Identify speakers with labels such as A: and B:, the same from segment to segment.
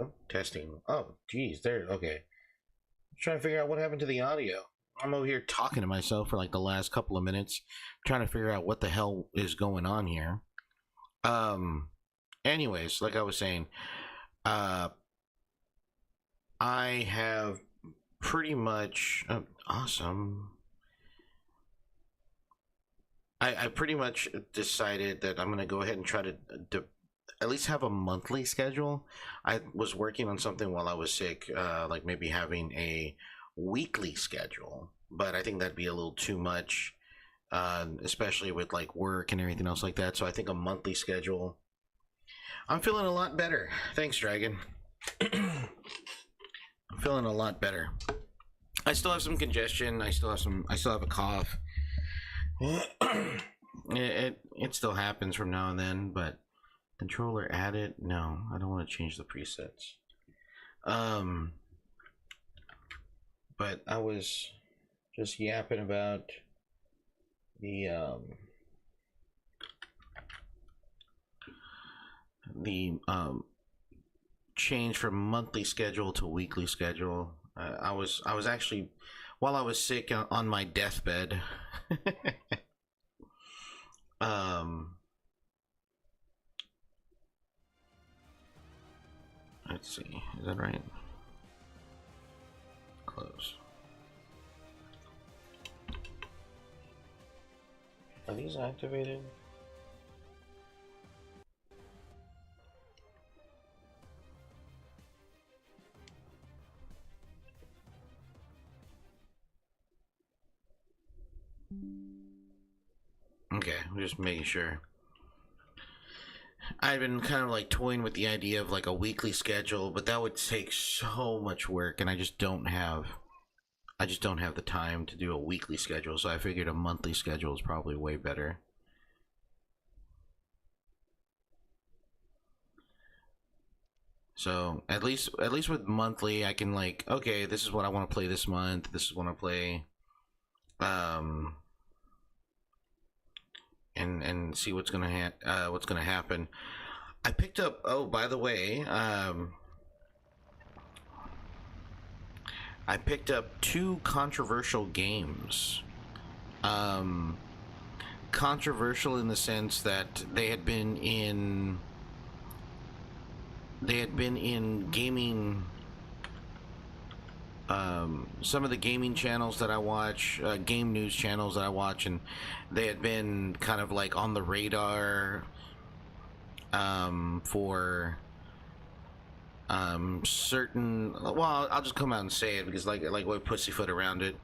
A: Oh, testing. Oh, geez, there. Okay. Trying to figure out what happened to the audio. I'm over here talking to myself for like the last couple of minutes, trying to figure out what the hell is going on here. Um. Anyways, like I was saying, uh, I have pretty much awesome. I pretty much decided that I'm gonna go ahead and try to at least have a monthly schedule. I was working on something while I was sick, like maybe having a weekly schedule, but I think that'd be a little too much, especially with like work and everything else like that. So I think a monthly schedule. I'm feeling a lot better. Thanks, Dragon. I'm feeling a lot better. I still have some congestion. I still have a cough. it still happens from now and then, but controller added. No, I don't want to change the presets. But I was just yapping about the change from monthly schedule to weekly schedule. I was actually, while I was sick on my deathbed. Let's see, is that right? Close. Are these activated? Okay, I'm just making sure. I've been kind of like toying with the idea of like a weekly schedule, but that would take so much work, and I just don't have the time to do a weekly schedule. So I figured a monthly schedule is probably way better. So at least with monthly, I can like, okay, this is what I want to play this month. This is what I play, and see what's gonna happen. I picked up. Oh, by the way, I picked up two controversial games. Controversial in the sense that they had been in gaming. Some of the gaming channels that I watch, game news channels that I watch, and they had been kind of like on the radar for certain. Well, I'll just come out and say it because like what pussyfoot around it.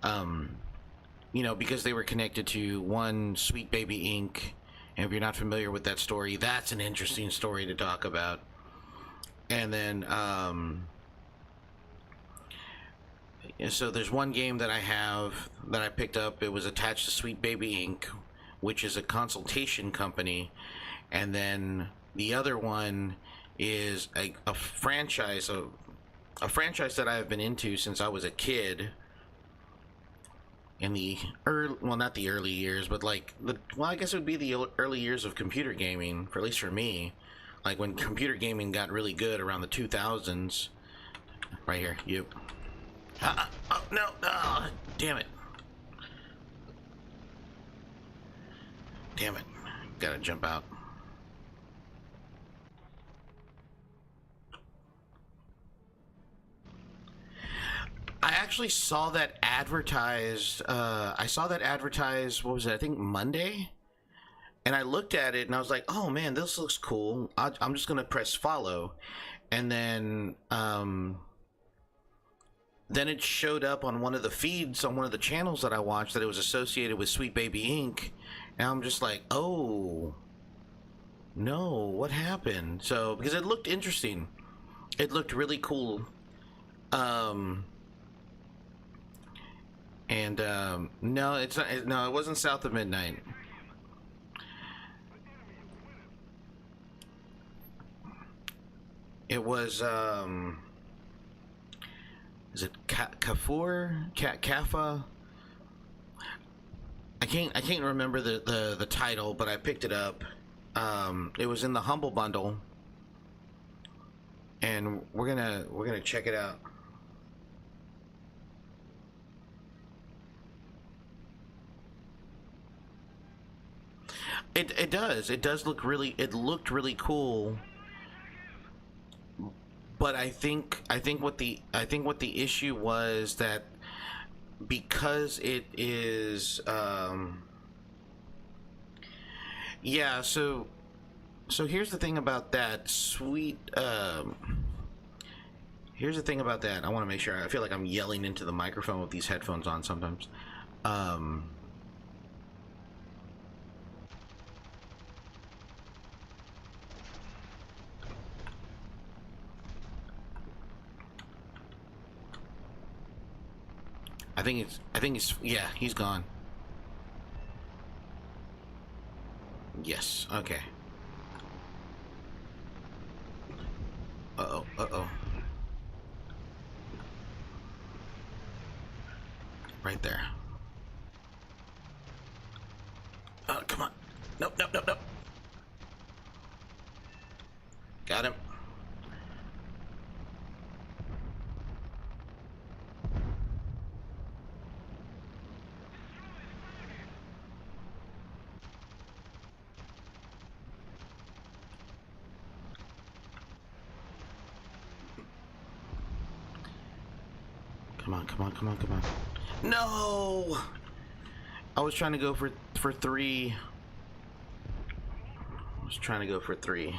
A: You know, because they were connected to one Sweet Baby Inc. And if you're not familiar with that story, that's an interesting story to talk about. And then so there's one game that I picked up. It was attached to Sweet Baby Inc., which is a consultation company, and then the other one is a franchise that I have been into since I was a kid. In the early, well, not the early years, but like I guess it would be the early years of computer gaming, for at least for me, like when computer gaming got really good around the 2000s. Right here, you. Oh, no, damn it. Damn it. Gotta jump out. I actually saw that advertised. I saw that advertised, what was it? I think Monday? And I looked at it and I was like, oh man, this looks cool. I'm just going to press follow. And then it showed up on one of the feeds on one of the channels that I watched that it was associated with Sweet Baby Inc. And I'm just like, oh no, what happened? So because it looked interesting, it looked really cool. No, it's not. No, it wasn't South of Midnight. It was is it Kafur? Kafa? I can't remember the title, but I picked it up. It was in the Humble Bundle. and we're gonna check it out. It does. It does look really. It looked really cool. But I think what the issue was that because it is yeah, so here's the thing about that sweet here's the thing about that. I want to make sure. I feel like I'm yelling into the microphone with these headphones on sometimes. um I think it's yeah, he's gone. Yes, okay. Uh-oh, uh-oh. Right there. Oh, come on. Nope, nope, nope, nope. Got him. Come on, come on, come on, come on. No! I was trying to go for three. I was trying to go for three.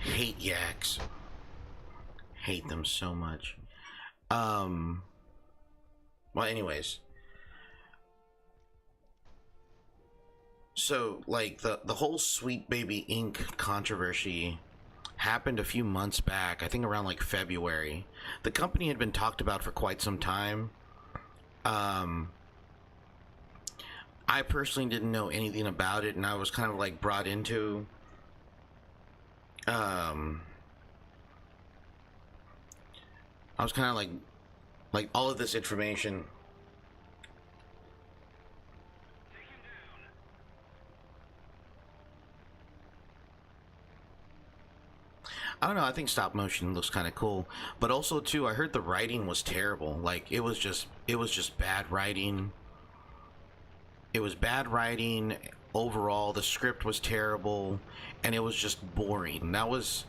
A: Hate yaks. Hate them so much. Well, anyways. So, like, the whole Sweet Baby Inc. controversy happened a few months back, I think around like February. The company had been talked about for quite some time. Um, I personally didn't know anything about it, and I was kind of like brought into um, I was kind of like all of this information. I don't know. I think stop motion looks kind of cool, but also too, I heard the writing was terrible. Like it was just bad writing. It was bad writing overall. The script was terrible, and it was just boring. That was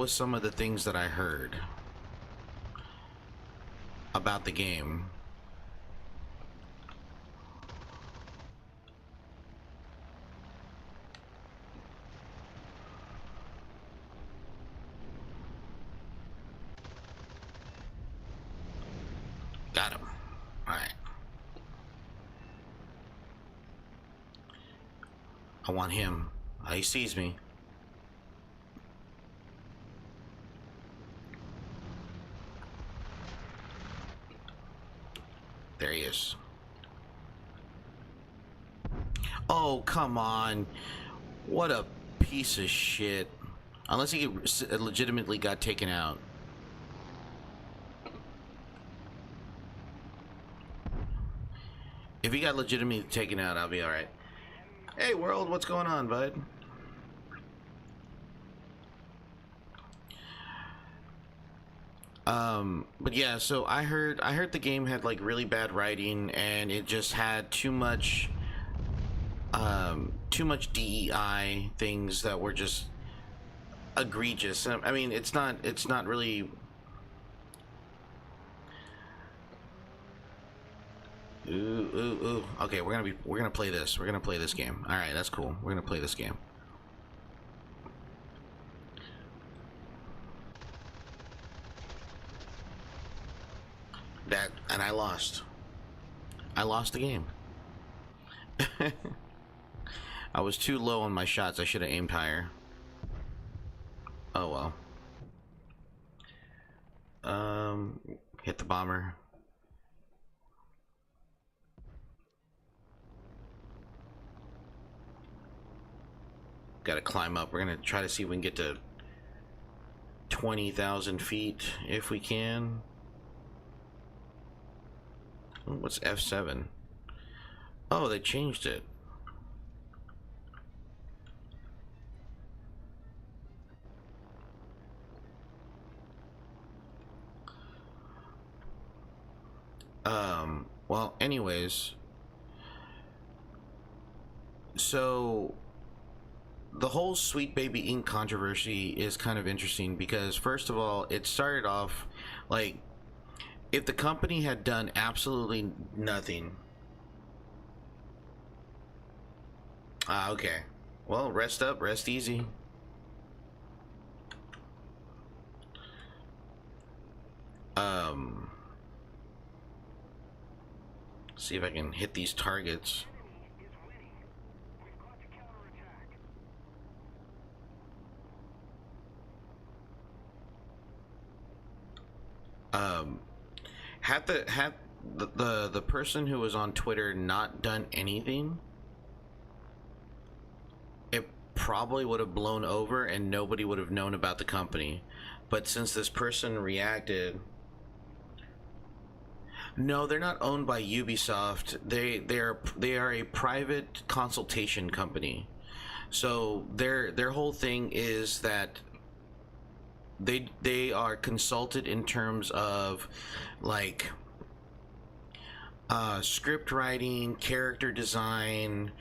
A: some of the things that I heard about the game. Got him. All right. I want him. He sees me. There he is. Oh, come on. What a piece of shit. Unless he legitimately got taken out. If he got legitimately taken out, I'll be alright. Hey, world, what's going on, bud? But yeah, so I heard the game had like really bad writing, and it just had too much DEI things that were just egregious. I mean, it's not really. Ooh, ooh, ooh. Okay, we're gonna play this. We're gonna play this game. All right, that's cool. We're gonna play this game. That, and I lost. I lost the game. I was too low on my shots. I should have aimed higher. Oh well. Hit the bomber. Got to climb up. We're gonna try to see if we can get to 20,000 feet if we can. What's F7? Oh, they changed it. anyways, so the whole Sweet Baby Inc. controversy is kind of interesting because, first of all, it started off like if the company had done absolutely nothing. Okay. Well, rest up, rest easy. See if I can hit these targets. Had the person who was on Twitter not done anything, it probably would have blown over and nobody would have known about the company. But since this person reacted, no, they're not owned by Ubisoft. They are a private consultation company. So their whole thing is that they are consulted in terms of like script writing, character design,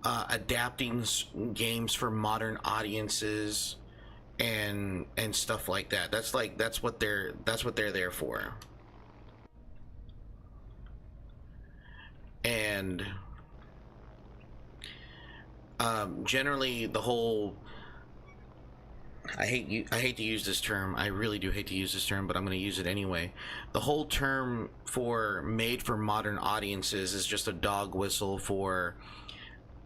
A: adapting games for modern audiences, and stuff like that. That's what they're there for. And generally the whole I hate to use this term. I really do hate to use this term, but I'm going to use it anyway. The whole term for made for modern audiences is just a dog whistle for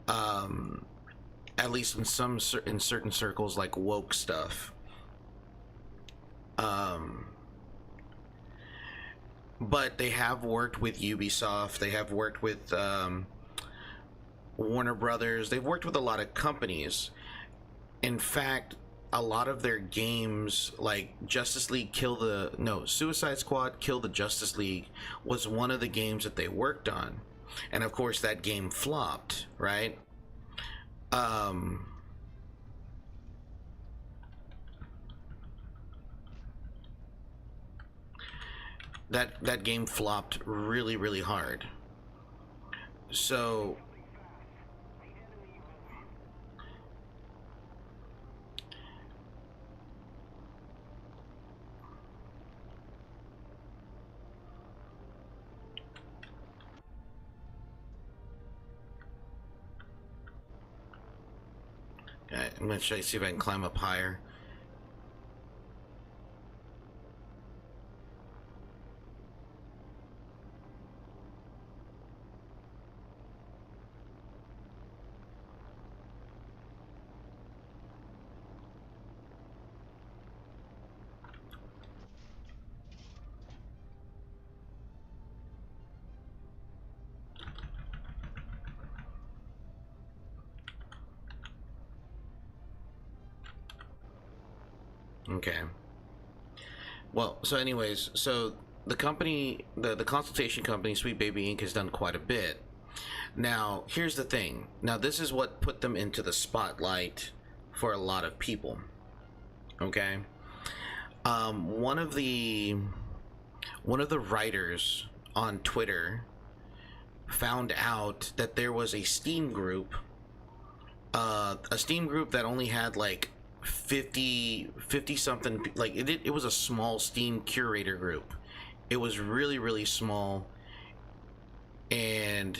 A: at least in certain circles, like woke stuff. But they have worked with Ubisoft. They have worked with Warner Brothers. They've worked with a lot of companies. In fact, a lot of their games, like Suicide Squad Kill the Justice League, was one of the games that they worked on. And of course that game flopped, right? That game flopped really, really hard. So I'm gonna try to see if I can climb up higher. Okay. Well, so anyways, so the company, the consultation company, Sweet Baby Inc. has done quite a bit. Now, here's the thing. Now, this is what put them into the spotlight for a lot of people. Okay. One of the writers on Twitter found out that there was a Steam group, that only had like 50 something, like it was a small Steam curator group. It was really, really small, and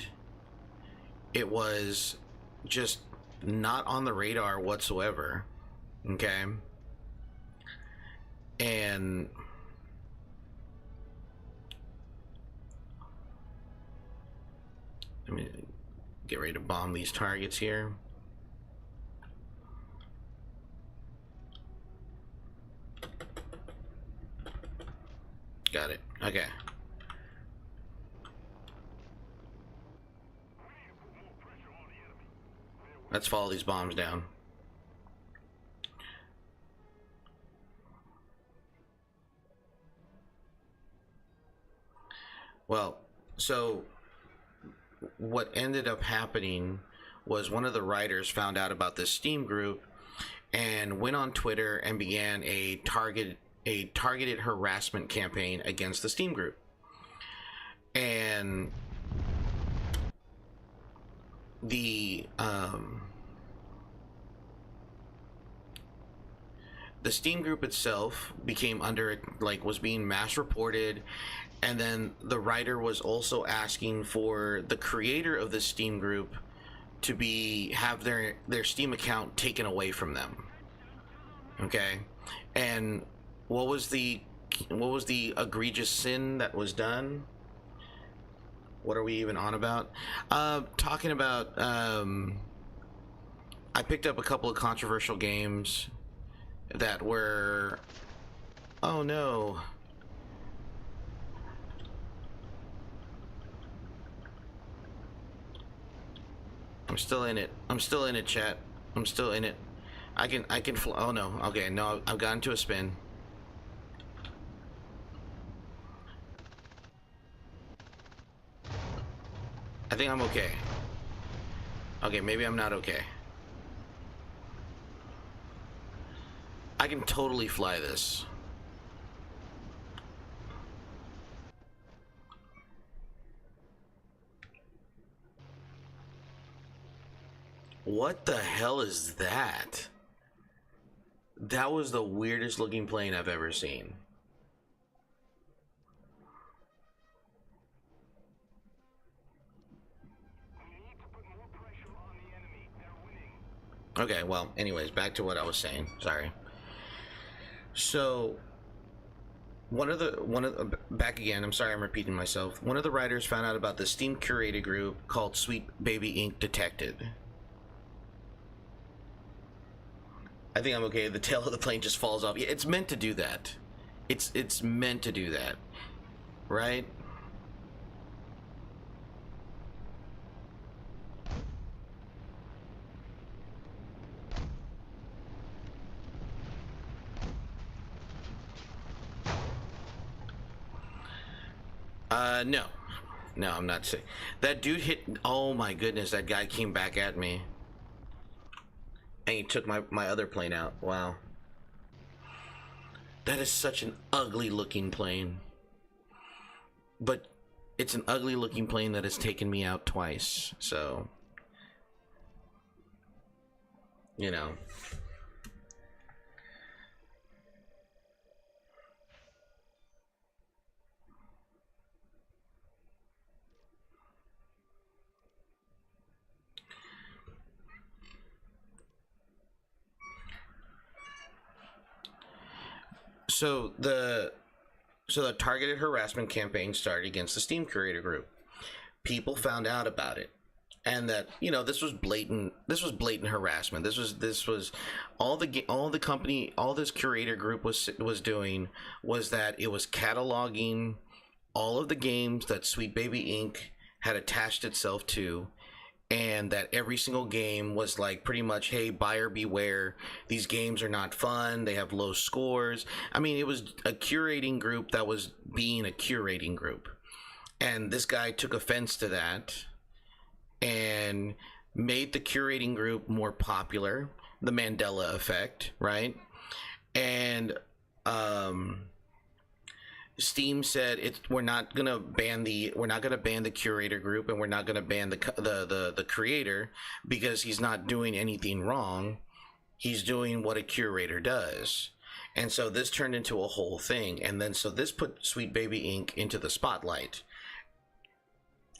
A: it was just not on the radar whatsoever. Okay. And let me get ready to bomb these targets here. Got it. Okay. Let's follow these bombs down. Well, so what ended up happening was one of the writers found out about this Steam group and went on Twitter and began a targeted harassment campaign against the Steam group. And the the Steam group itself became under, like, was being mass reported, and then the writer was also asking for the creator of the Steam group to be have their Steam account taken away from them. Okay, and what was the egregious sin that was done? What are we even on about? Talking about I picked up a couple of controversial games that were, oh no, I'm still in it. I'm still in it, chat. I'm still in it. I can oh no. Okay, no, I've gotten to a spin. I think I'm okay. Okay, maybe I'm not okay. I can totally fly this. What the hell is that? That was the weirdest looking plane I've ever seen. Okay, well, anyways, back to what I was saying. Sorry. So, back again, I'm sorry I'm repeating myself. One of the writers found out about the Steam curated group called Sweet Baby Inc. Detected. I think I'm okay. The tail of the plane just falls off. Yeah, it's meant to do that. It's meant to do that, right? No. No, I'm not sick. That dude hit. Oh my goodness, that guy came back at me. And he took my other plane out. Wow. That is such an ugly looking plane. But it's an ugly looking plane that has taken me out twice. So, you know. So the targeted harassment campaign started against the Steam Creator Group. People found out about it, and that, you know, this was blatant harassment. This was all the company, all this curator group was doing was that it was cataloging all of the games that Sweet Baby Inc. had attached itself to, and that every single game was like pretty much, hey, buyer beware, these games are not fun, they have low scores. I mean, it was a curating group that was being a curating group, and this guy took offense to that and made the curating group more popular, the Mandela effect, right? And Steam said we're not gonna ban the curator group, and we're not gonna ban the creator, because he's not doing anything wrong. He's doing what a curator does. And so this turned into a whole thing, and then so this put Sweet Baby Inc. into the spotlight.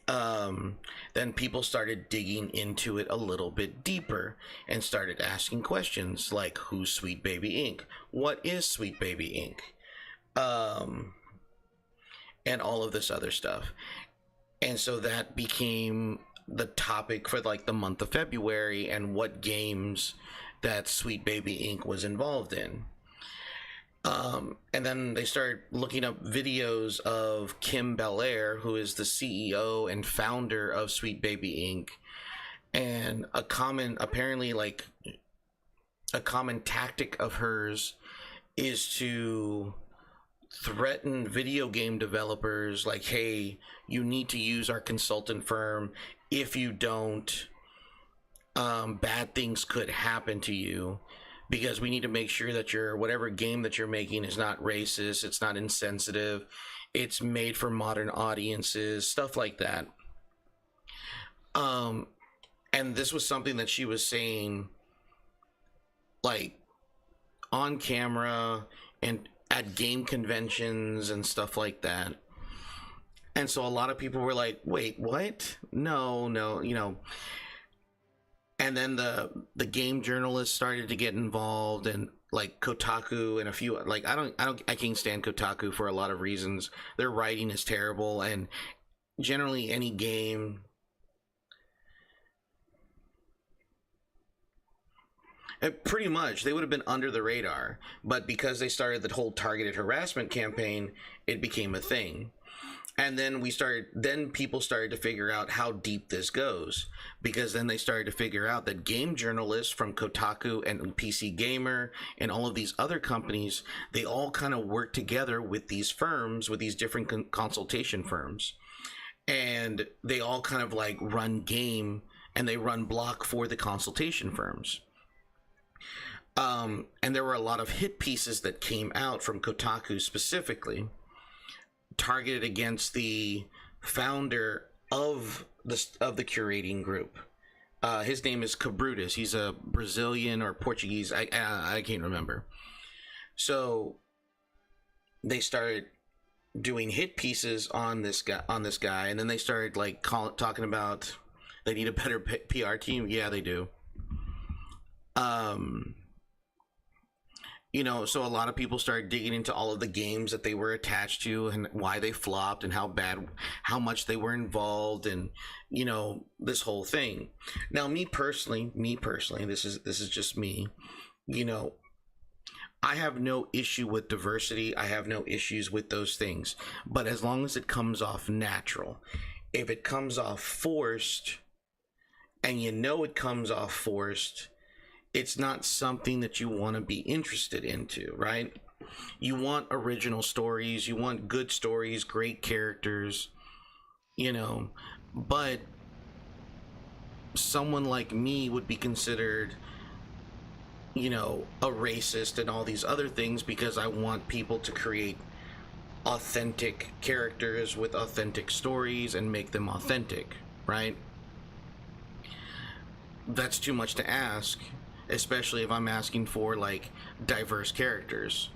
A: Then people started digging into it a little bit deeper and started asking questions like, who's Sweet Baby Inc.? What is Sweet Baby Inc.? And all of this other stuff. And so that became the topic for like the month of February, and what games that Sweet Baby Inc. was involved in. And then they started looking up videos of Kim Belair, who is the CEO and founder of Sweet Baby Inc. And a common tactic of hers is to threaten video game developers, like, hey, you need to use our consultant firm. If you don't, bad things could happen to you, because we need to make sure that your whatever game that you're making is not racist, it's not insensitive, it's made for modern audiences, stuff like that. And And this was something that she was saying, like, on camera and at game conventions and stuff like that. And so a lot of people were like, wait, what? No, no, and then the game journalists started to get involved, and like Kotaku and a few, like, I can't stand Kotaku for a lot of reasons. Their writing is terrible, and generally any game, pretty much they would have been under the radar, but because they started the whole targeted harassment campaign, it became a thing. And then people started to figure out how deep this goes, because then they started to figure out that game journalists from Kotaku and PC Gamer and all of these other companies, they all kind of work together with these firms, with these different consultation firms, and they all kind of like run game and they run block for the consultation firms. And there were a lot of hit pieces that came out from Kotaku specifically, targeted against the founder of the curating group. His name is Cabrutus. He's a Brazilian or Portuguese. I can't remember. So they started doing hit pieces on this guy, and then they started like talking about they need a better PR team. Yeah, they do. So a lot of people started digging into all of the games that they were attached to and why they flopped and how much they were involved, and this whole thing. Now, me personally, this is just me. I have no issue with diversity. I have no issues with those things, but as long as it comes off natural. If it comes off forced, and it comes off forced, it's not something that you want to be interested into, right? You want original stories, you want good stories, great characters, but someone like me would be considered, a racist and all these other things, because I want people to create authentic characters with authentic stories and make them authentic, right? That's too much to ask, especially if I'm asking for like diverse characters.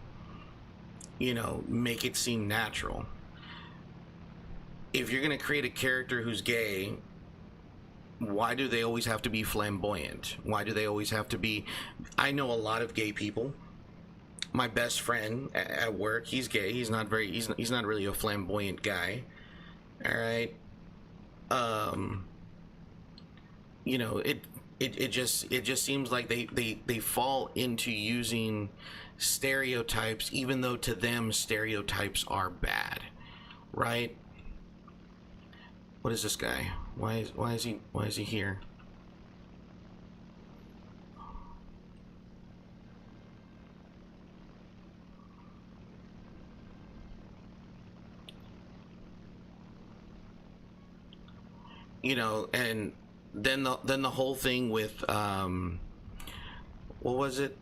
A: Make it seem natural. If you're going to create a character who's gay, why do they always have to be flamboyant? Why do they always have to be... I know a lot of gay people. My best friend at work, he's gay. He's not really a flamboyant guy. All right. It just seems like they fall into using stereotypes, even though to them stereotypes are bad, right? What is this guy? Why is he here? And then the whole thing with what was it,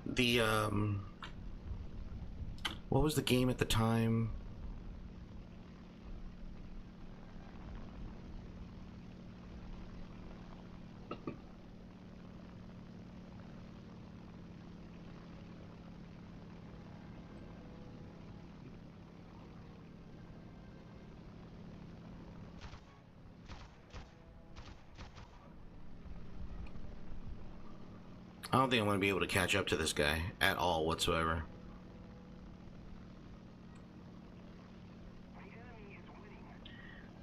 A: what was the game at the time? I don't think I'm going to be able to catch up to this guy at all whatsoever.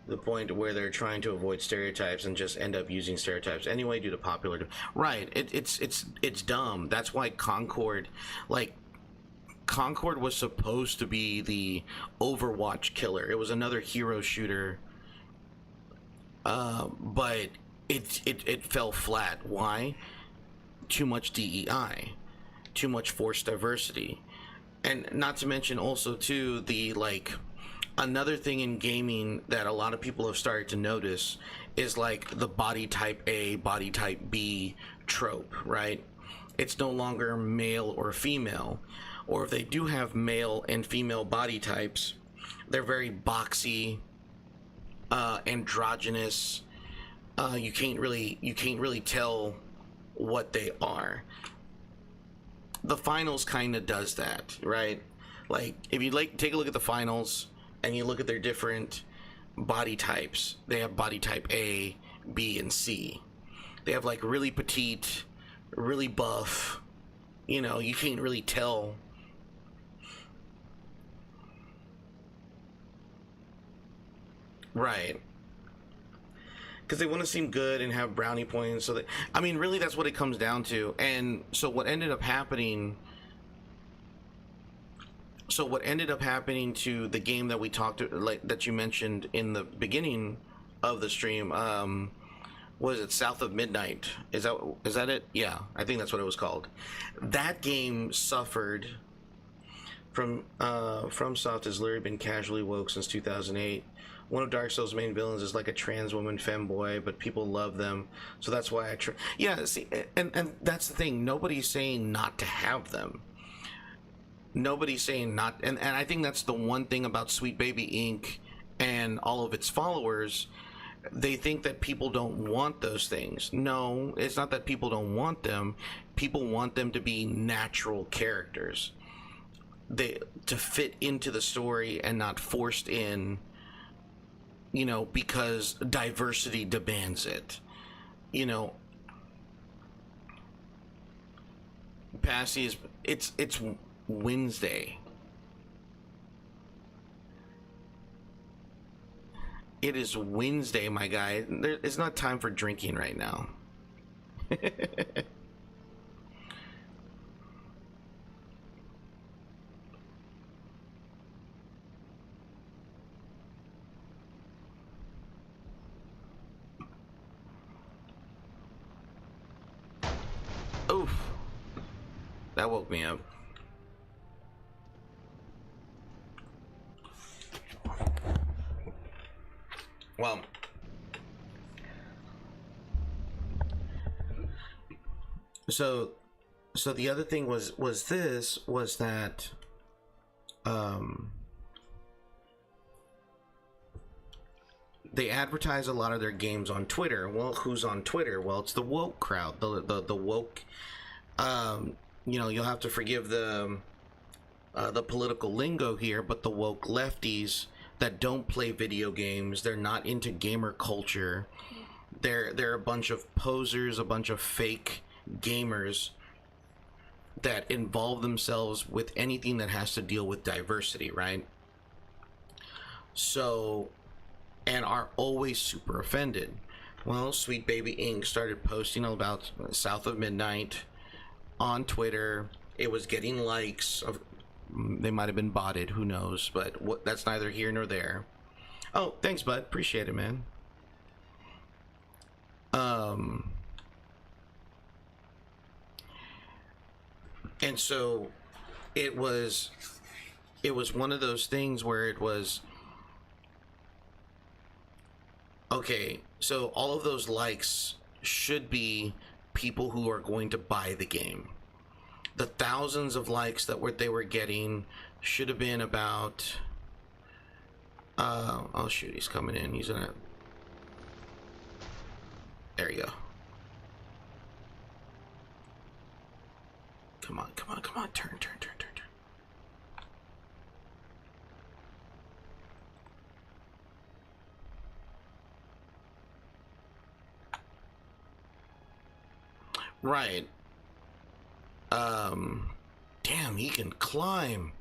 A: The point where they're trying to avoid stereotypes and just end up using stereotypes anyway due to popular... Right, it's dumb. That's why Concord was supposed to be the Overwatch killer. It was another hero shooter, but it fell flat. Why? Too much DEI, too much forced diversity, and not to mention also too the another thing in gaming that a lot of people have started to notice is like the body type A, body type B trope, right? It's no longer male or female, or if they do have male and female body types, they're very boxy, androgynous, you can't really tell what they are. The finals kind of does that, right? Like if you like take a look at the finals and you look at their different body types, they have body type A, B, and C. They have like really petite, really buff. You know, you can't really tell. Right. Because they want to seem good and have brownie points. So that, I mean, really, that's what it comes down to. And so what ended up happening. So what ended up happening to the game that we talked like that you mentioned in the beginning of the stream, was it South of Midnight? Is that it? Yeah, I think that's what it was called. That game suffered from Soft has literally been casually woke since 2008. One of Dark Souls' main villains is like a trans woman femboy, but people love them, so that's why yeah. See, and that's the thing. Nobody's saying not to have them. Nobody's saying not, and I think that's the one thing about Sweet Baby Inc. and all of its followers. They think that people don't want those things. No, it's not that people don't want them. People want them to be natural characters. They to fit into the story and not forced in, you know, because diversity demands it. You know, Passy is it's Wednesday. It is Wednesday, my guy. It's not time for drinking right now. Oof. That woke me up. Well, so the other thing was that they advertise a lot of their games on Twitter. Well, who's on Twitter? Well, it's the woke crowd, the woke. You know, you'll have to forgive the political lingo here, but the woke lefties that don't play video games, they're not into gamer culture. They're a bunch of posers, a bunch of fake gamers that involve themselves with anything that has to deal with diversity, right? So, and are always super offended. Well, Sweet Baby Inc. started posting about South of Midnight on Twitter. It was getting likes. They might have been botted, who knows? But that's neither here nor there. Oh, thanks, bud. Appreciate it, man. And so it was one of those things where it was okay. So all of those likes should be people who are going to buy the game. The thousands of likes that they were getting should have been about oh shoot, he's coming in. He's in it. There you go. Come on, come on, come on. Turn. Right. Damn, he can climb.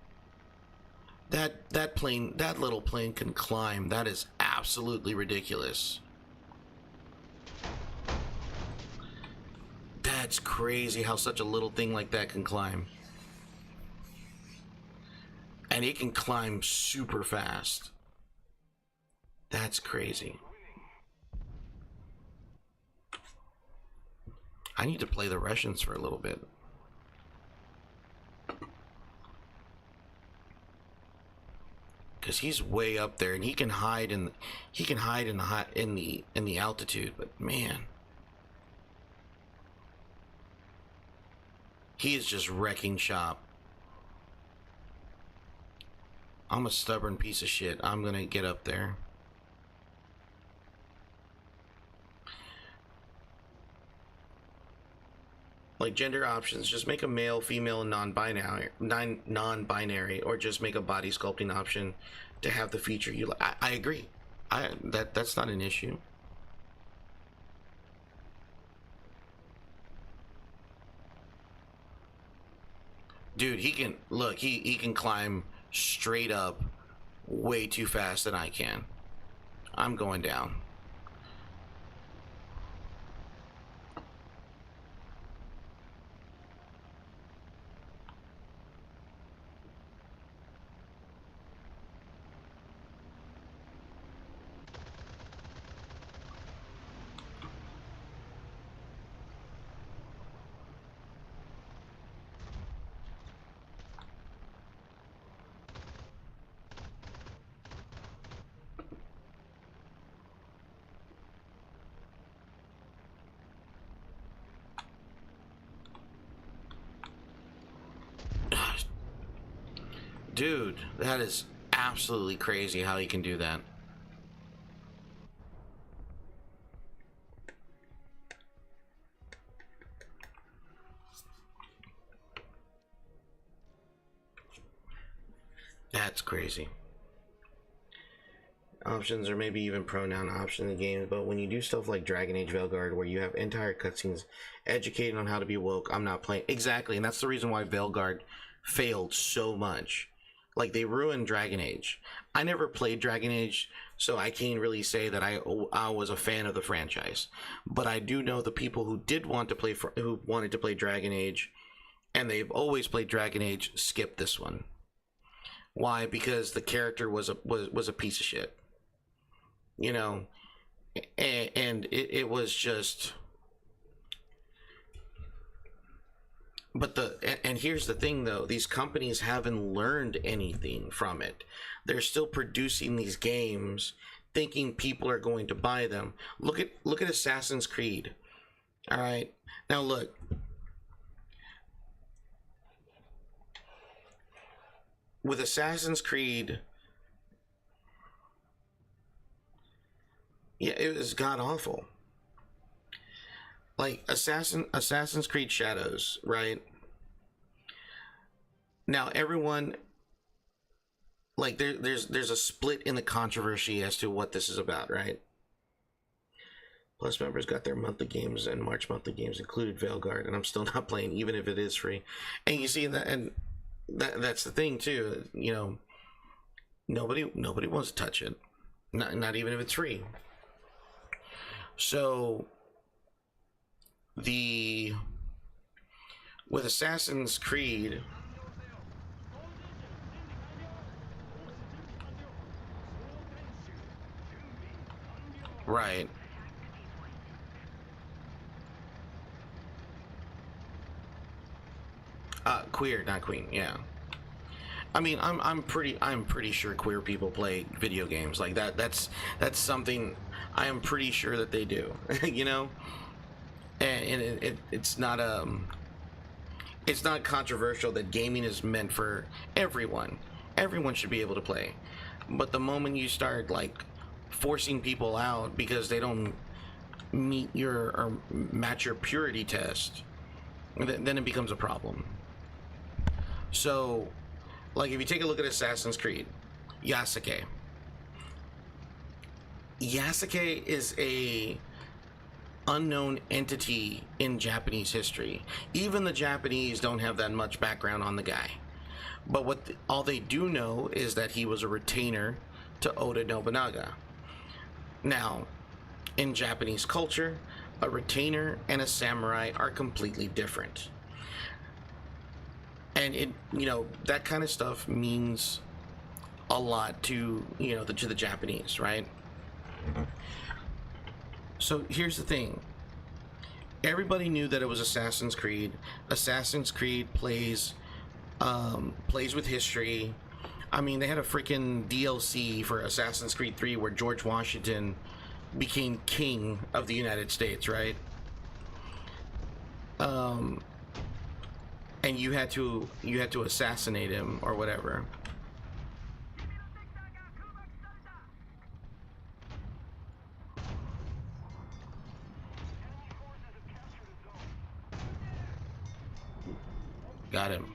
A: That plane, that little plane can climb. That is absolutely ridiculous. That's crazy how such a little thing like that can climb. And it can climb super fast. That's crazy. I need to play the Russians for a little bit. Because he's way up there and he can hide in the altitude, but man, he is just wrecking shop. I'm a stubborn piece of shit. I'm gonna get up there. Like gender options, just make a male, female, and non-binary, or just make a body sculpting option to have the feature you like. I agree. That's not an issue. Dude, he can look. He can climb straight up way too fast than I can. I'm going down. Dude, that is absolutely crazy how he can do that. That's crazy. Options, or maybe even pronoun option in the game, but when you do stuff like Dragon Age Veilguard where you have entire cutscenes educating on how to be woke, I'm not playing. Exactly, and that's the reason why Veilguard failed so much. Like, they ruined Dragon Age. I never played Dragon Age, so I can't really say that I was a fan of the franchise. But I do know the people who did want to play, who wanted to play Dragon Age, and they've always played Dragon Age, skipped this one. Why? Because the character was a piece of shit. You know, and it was just. But and here's the thing though, these companies haven't learned anything from it. They're still producing these games thinking people are going to buy them. Look at Assassin's Creed. All right. Now look. With Assassin's Creed, yeah, it was god awful. Like Assassin's Creed Shadows, right? Now everyone, like, there's a split in the controversy as to what this is about, right? Plus members got their monthly games, and March monthly games included Veilguard, and I'm still not playing even if it is free. And you see that, and that's the thing too, you know, nobody wants to touch it, not even if it's free. So with Assassin's Creed, right? Queer, not queen. Yeah. I mean, I'm pretty sure queer people play video games like that. That's something I am pretty sure that they do. You know, and it's not controversial that gaming is meant for everyone. Everyone should be able to play. But the moment you start like forcing people out because they don't meet your or match your purity test, then it becomes a problem. So, like, if you take a look at Assassin's Creed, Yasuke. Yasuke is a unknown entity in Japanese history. Even the Japanese don't have that much background on the guy. But all they do know is that he was a retainer to Oda Nobunaga. Now, in Japanese culture, a retainer and a samurai are completely different. And that kind of stuff means a lot to to the Japanese, right? So here's the thing. Everybody knew that it was Assassin's Creed. Assassin's Creed plays with history. I mean, they had a freaking DLC for Assassin's Creed 3 where George Washington became king of the United States, right? And you had to assassinate him or whatever. Got him.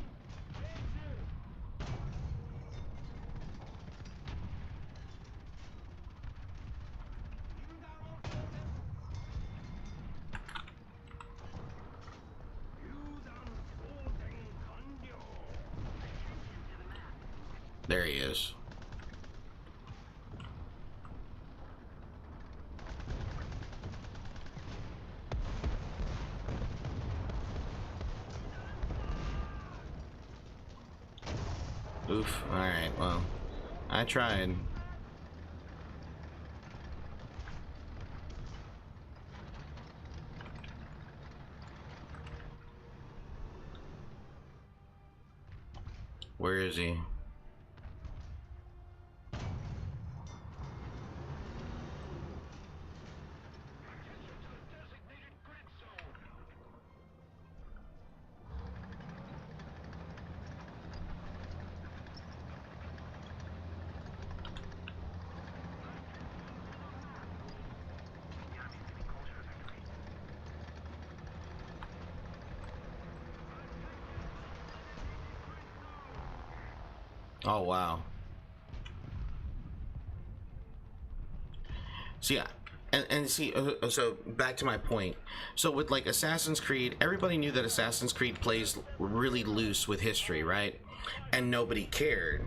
A: There he is. Oof. Alright, well, I tried. Where is he? Oh, wow. So yeah, and see, so back to my point. So with like Assassin's Creed, everybody knew that Assassin's Creed plays really loose with history, right? And nobody cared.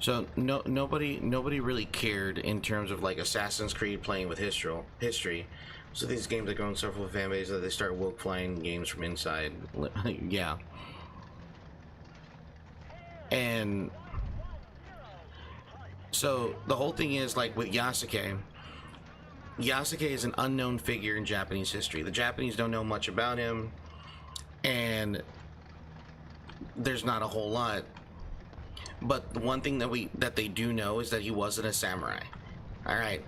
A: So nobody really cared in terms of like Assassin's Creed playing with history. So these games that go on several fan bases that they start woke flying games from inside. Yeah. And so the whole thing is like with Yasuke. Yasuke is an unknown figure in Japanese history. The Japanese don't know much about him, and there's not a whole lot. But the one thing that they do know is that he wasn't a samurai. All right,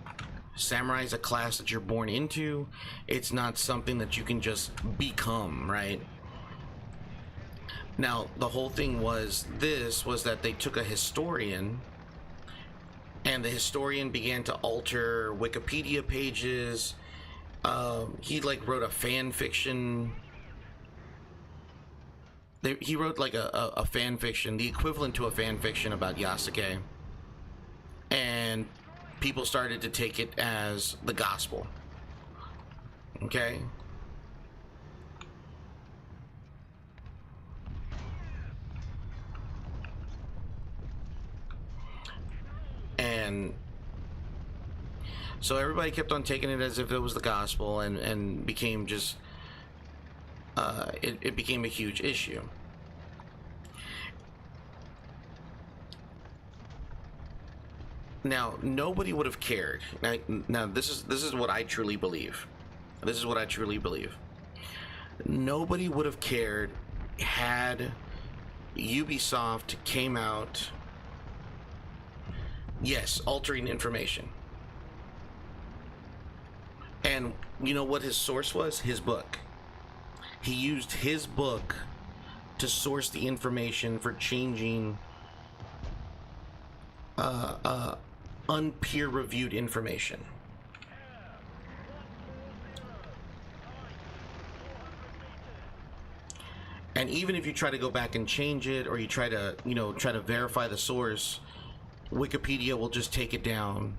A: samurai is a class that you're born into. It's not something that you can just become, right? Now, the whole thing was that they took a historian, and the historian began to alter Wikipedia pages. He like wrote a fan fiction. He wrote like a fan fiction, the equivalent to a fan fiction about Yasuke, and people started to take it as the gospel. Okay. And so everybody kept on taking it as if it was the gospel, and became just it became a huge issue. Now nobody would have cared. Now this is what I truly believe. This is what I truly believe. Nobody would have cared had Ubisoft came out, yes, altering information. And you know what his source was? His book. He used his book to source the information for changing unpeer reviewed information. And even if you try to go back and change it, or you try to, try to verify the source, Wikipedia will just take it down.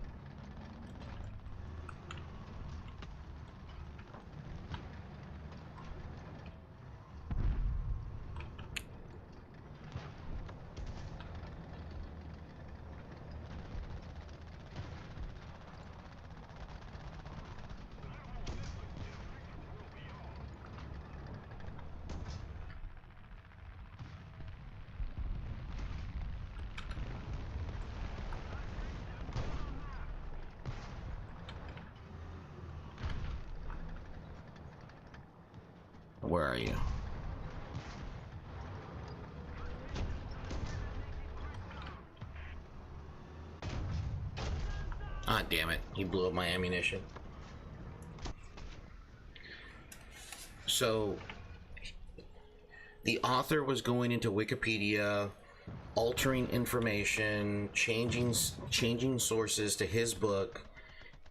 A: Where are you? Ah, damn it. He blew up my ammunition. So, the author was going into Wikipedia, altering information, changing sources to his book,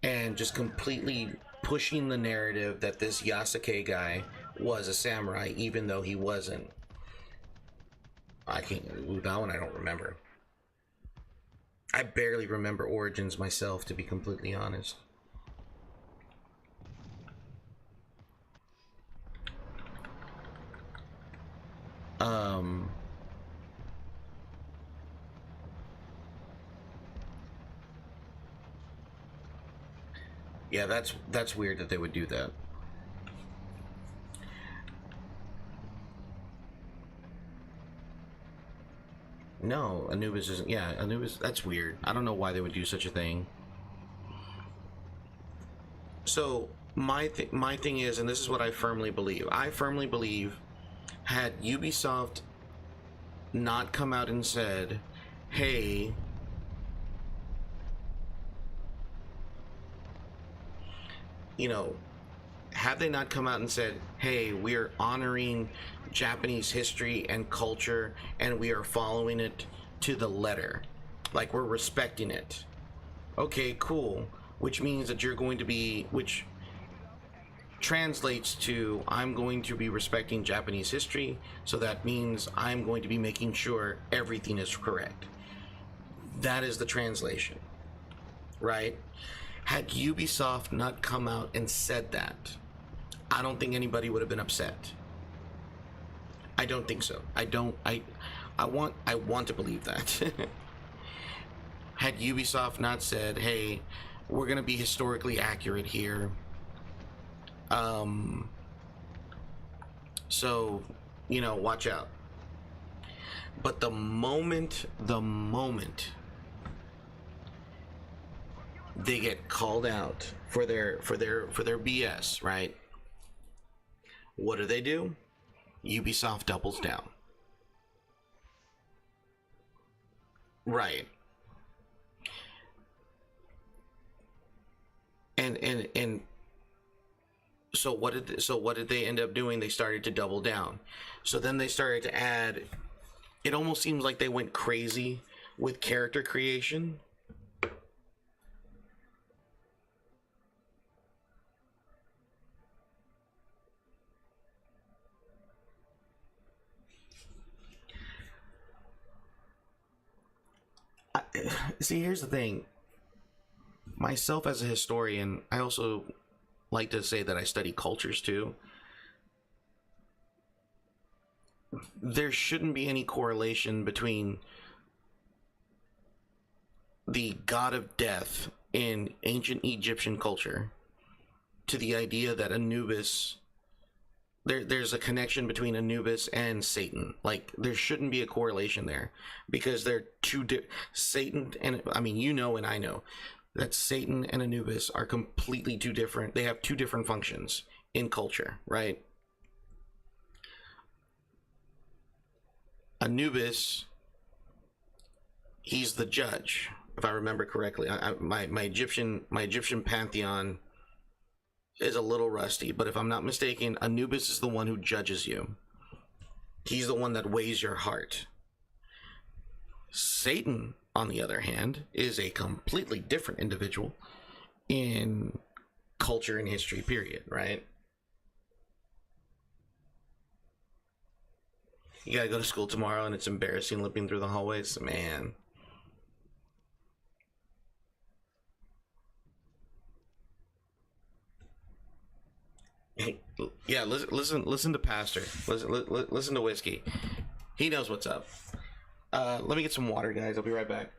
A: and just completely pushing the narrative that this Yasuke guy was a samurai, even though he wasn't. I can't. That one I don't remember. I barely remember Origins myself, to be completely honest. Yeah, that's weird that they would do that. No, Anubis isn't. Yeah, Anubis. That's weird. I don't know why they would do such a thing. So my thing is, and this is what I firmly believe. I firmly believe, had Ubisoft not come out and said, "Hey, you know," had they not come out and said, "Hey, we are honoring Japanese history and culture, and we are following it to the letter, like we're respecting it." Okay, cool. Which means that you're going to be, which translates to, I'm going to be respecting Japanese history, so that means I'm going to be making sure everything is correct. That is the translation, right? Had Ubisoft not come out and said that, I don't think anybody would have been upset. I don't think so. I want to believe that. Had Ubisoft not said, "Hey, we're going to be historically accurate here. Um so, watch out." But the moment they get called out for their BS, right? What do? Ubisoft doubles down. Right. And so what did they end up doing? They started to double down. So then they started to add, it almost seems like they went crazy with character creation. I, See, here's the thing. Myself as a historian, I also like to say that I study cultures too. There shouldn't be any correlation between the god of death in ancient Egyptian culture to the idea that Anubis, there's a connection between Anubis and Satan. Like, there shouldn't be a correlation there, because they're Satan, and I mean, and I know that Satan and Anubis are completely two different. They have two different functions in culture, right? Anubis, he's the judge, if I remember correctly. My Egyptian pantheon is a little rusty, but if I'm not mistaken, Anubis is the one who judges you. He's the one that weighs your heart. Satan, on the other hand, is a completely different individual in culture and history, period, right? You gotta go to school tomorrow and it's embarrassing limping through the hallways, man. Yeah, listen to Pastor. Listen to Whiskey. He knows what's up. Let me get some water, guys. I'll be right back.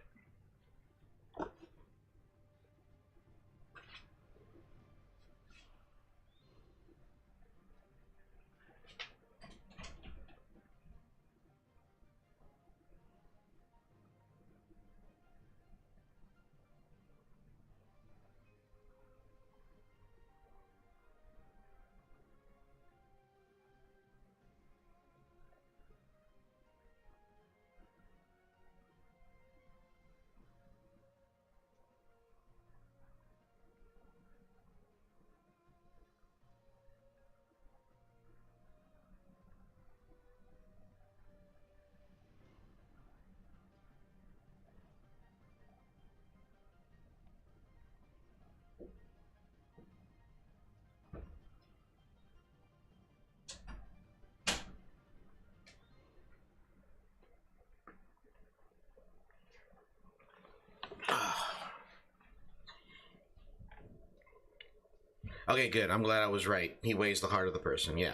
A: Okay, good. I'm glad I was right. He weighs the heart of the person. Yeah.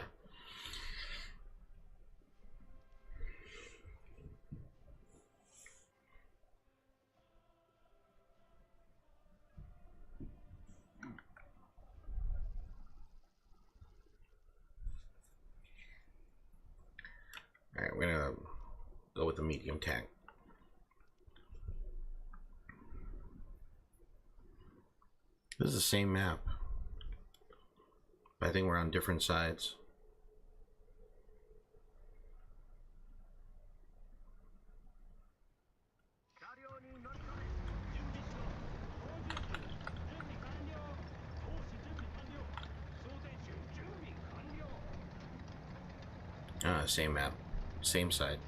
A: All right, we're gonna go with the medium tank. This is the same map. I think we're on different sides. Same map, same side.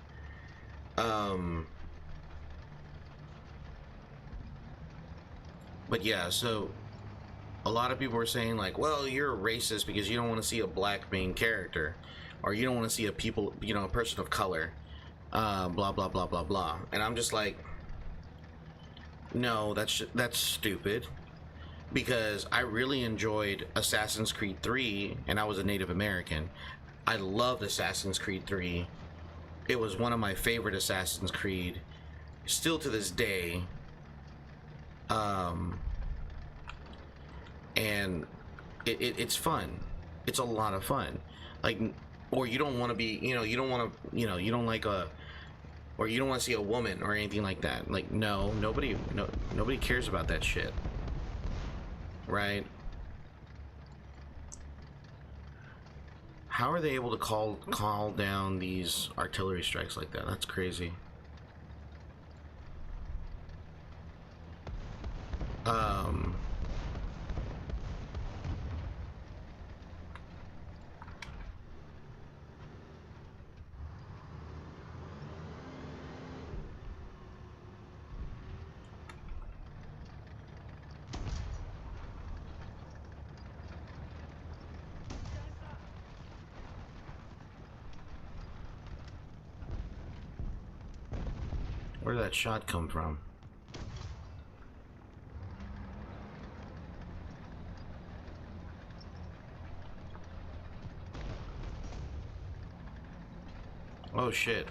A: But yeah, so a lot of people are saying like, well, you're a racist because you don't want to see a black main character, or you don't want to see a a person of color, blah blah blah blah blah. And I'm just like, no, that's stupid, because I really enjoyed Assassin's Creed 3, and I was a Native American. I loved Assassin's Creed 3. It was one of my favorite Assassin's Creed, still to this day. And it's fun. It's a lot of fun. Like, or you don't want to be, you don't want to, you don't like or you don't want to see a woman or anything like that. Like, no, nobody cares about that shit, right? How are they able to call down these artillery strikes like that? That's crazy. Where did that shot come from? Oh shit.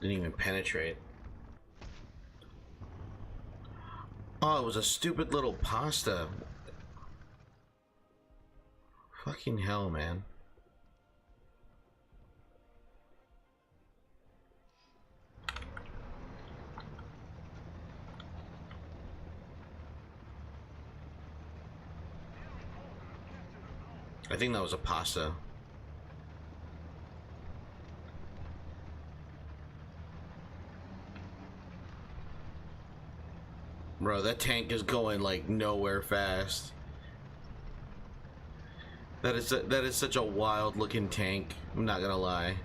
A: Didn't even penetrate. Oh, it was a stupid little pasta. Fucking hell, man. I think that was a pasta. Bro, that tank is going like nowhere fast. That is such a wild looking tank. I'm not gonna lie.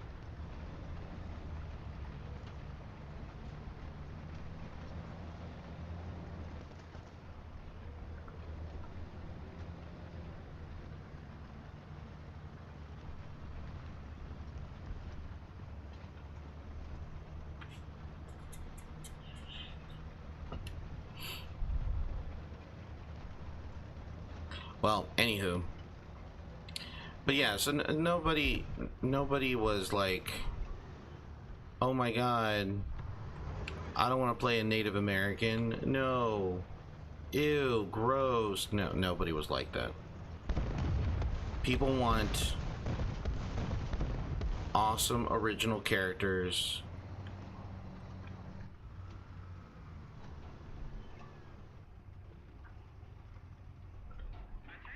A: Well, anywho. But yeah, so nobody was like, oh my god, I don't want to play a Native American. No. Ew, gross. No, nobody was like that. People want awesome original characters.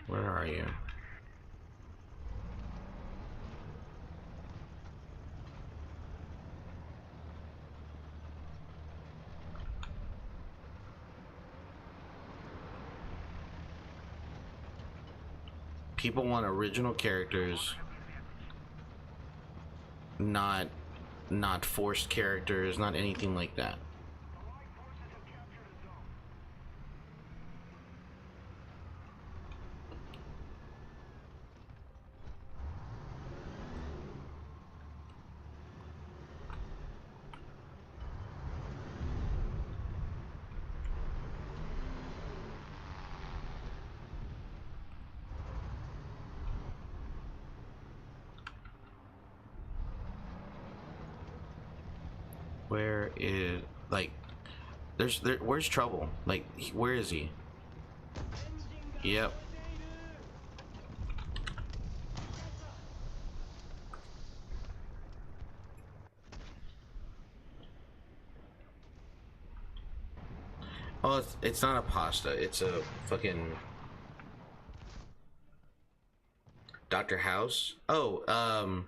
A: Where are you? People want original characters, not forced characters, not anything like that. where is, like, where's Trouble? Like, where is he? Yep. Oh, it's not a pasta. It's a fucking Dr. House. Oh, uh,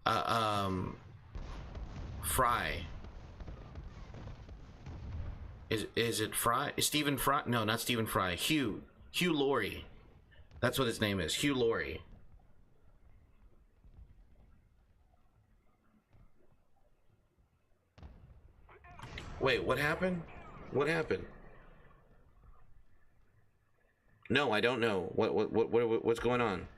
A: um, Fry. Is it Fry? Is Stephen Fry? No, not Stephen Fry. Hugh Laurie. That's what his name is. Hugh Laurie. Wait, what happened? What happened? No, I don't know. What's going on?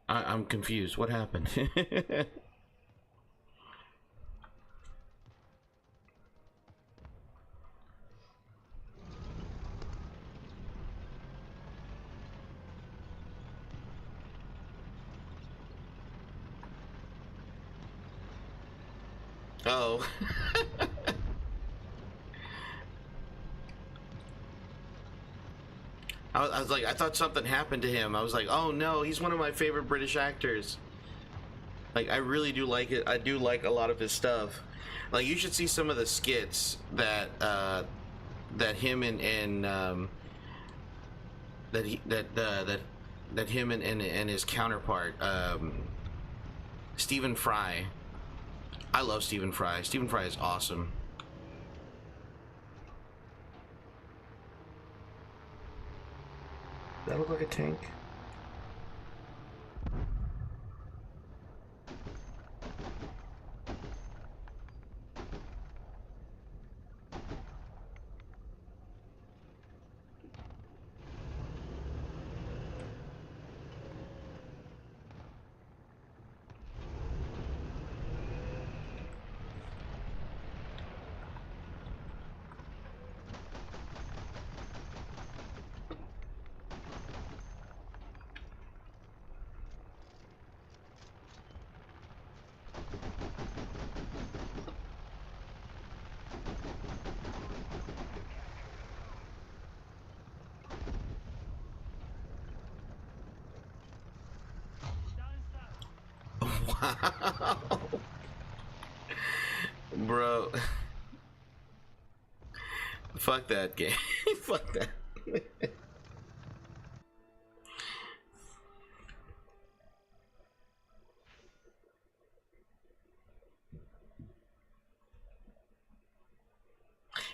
A: I'm confused. What happened? Oh. I was like, I thought something happened to him. I was like, oh no, he's one of my favorite British actors. Like, I really do like it. I do like a lot of his stuff. Like, you should see some of the skits that that him and that he that him and his counterpart Stephen Fry. I love Stephen Fry. Stephen Fry is awesome. That look like a tank? Wow. Bro. Fuck that game. Fuck that.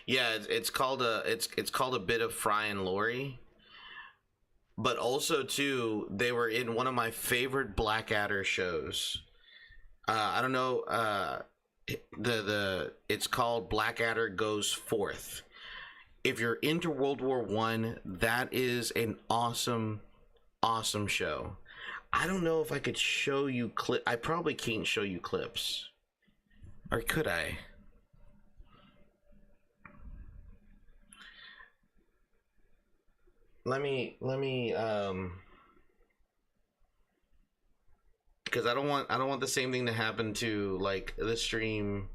A: Yeah, it's called it's called A Bit of Fry and Laurie. But also too, they were in one of my favorite Blackadder shows. I don't know. The it's called Blackadder Goes Forth. If you're into World War One, that is an awesome show. I don't know if I could show you clip. I probably can't show you clips, or could I? Let me because I don't want the same thing to happen to like the stream.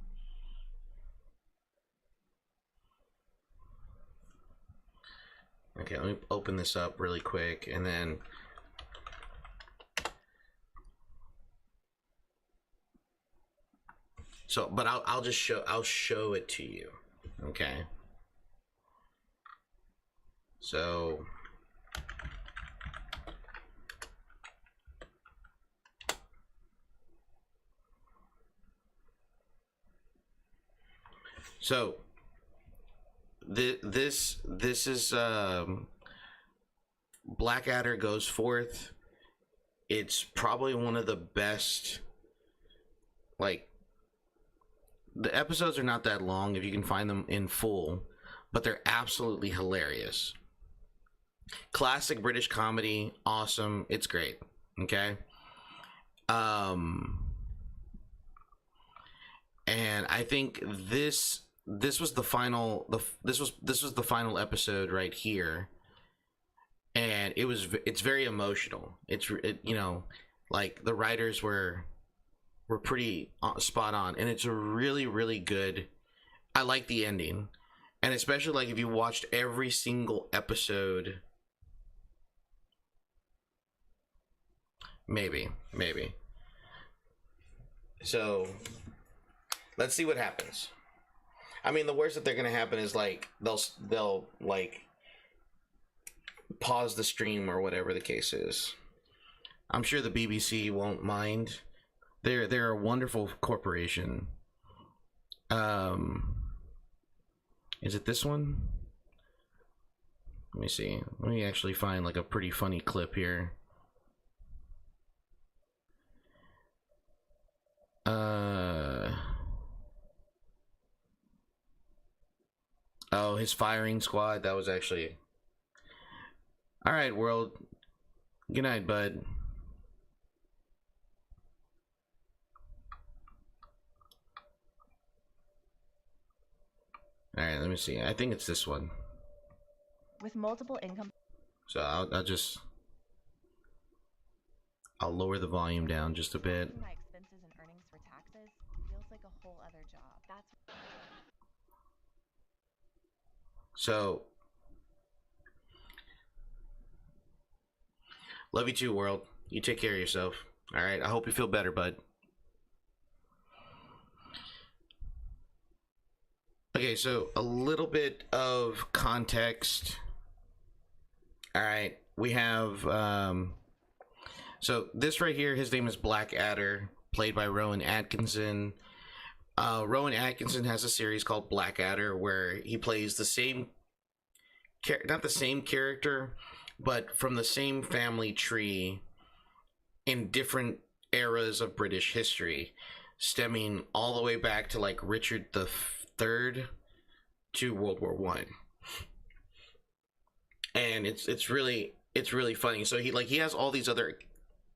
A: Okay, let me open this up really quick and then so but I'll just show it to you. Okay. So So this is Blackadder Goes Forth. It's probably one of the best. Like, the episodes are not that long if you can find them in full, but they're absolutely hilarious. Classic British comedy, awesome. It's great. Okay. Um, and I think this was the final this was the final episode right here, and it's very emotional. You know, like the writers were pretty spot on, and it's a really good. I like the ending, and especially like if you watched every single episode. Maybe. So let's see what happens. I mean, the worst that they're gonna happen is like they'll like pause the stream or whatever the case is. I'm sure the BBC won't mind. They're a wonderful corporation. Um, is it this one? Let me see. Let me actually find like a pretty funny clip here. Oh, his firing squad. That was actually. All right, world. Good night, bud. All right, let me see. I think it's this one.
B: With multiple income.
A: So I'll lower the volume down just a bit.
B: My expenses and earnings for taxes feels like a whole other job. That's
A: So love you too, world. You take care of yourself. All right. I hope you feel better, bud. Okay, so a little bit of context. All right, we have so this right here, his name is Blackadder, played by Rowan Atkinson. Rowan Atkinson has a series called Blackadder where he plays the same not the same character, but from the same family tree in different eras of British history, stemming all the way back to like Richard the Third to World War One. And it's really funny. So he has all these other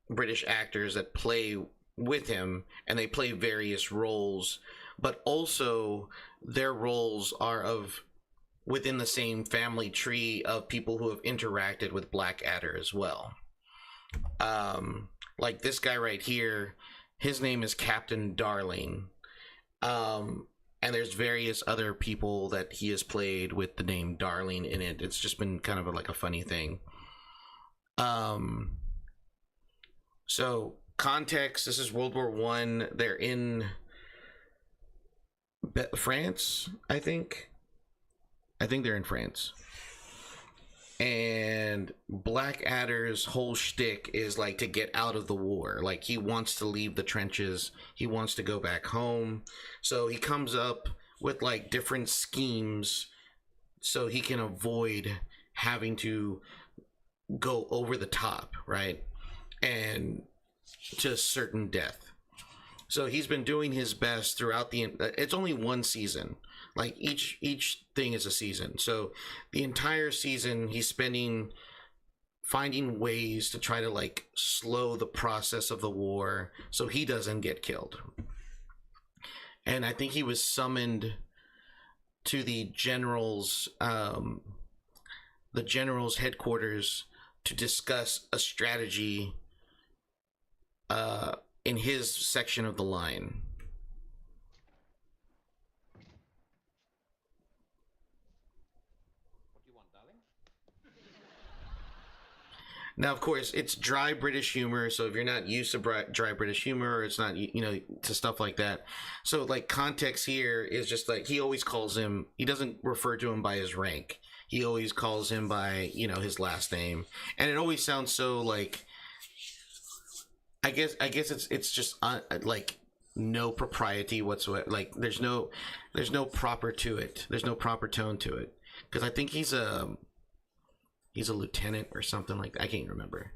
A: British actors that play with him, and they play various roles, but also their roles are of within the same family tree of people who have interacted with Blackadder as well. Like this guy right here, his name is Captain Darling. And there's various other people that he has played with the name Darling in it. It's just been kind of like a funny thing. So context, this is World War One. They're in France, I think they're in France. And Blackadder's whole shtick is like to get out of the war. Like he wants to leave the trenches. He wants to go back home. So he comes up with like different schemes so he can avoid having to go over the top, right? And to certain death. So he's been doing his best throughout it's only one season. Like each thing is a season. So the entire season he's finding ways to try to like slow the process of the war so he doesn't get killed. And I think he was summoned to the general's headquarters to discuss a strategy in his section of the line. Now, of course, it's dry British humor, so if you're not used to dry British humor, or it's not, to stuff like that. So, like, context here is just like, he always calls him, he doesn't refer to him by his rank. He always calls him by, his last name. And it always sounds so, like, I guess it's just, like, no propriety whatsoever. Like, there's no proper to it. There's no proper tone to it. Because I think he's a lieutenant or something like that. I can't remember.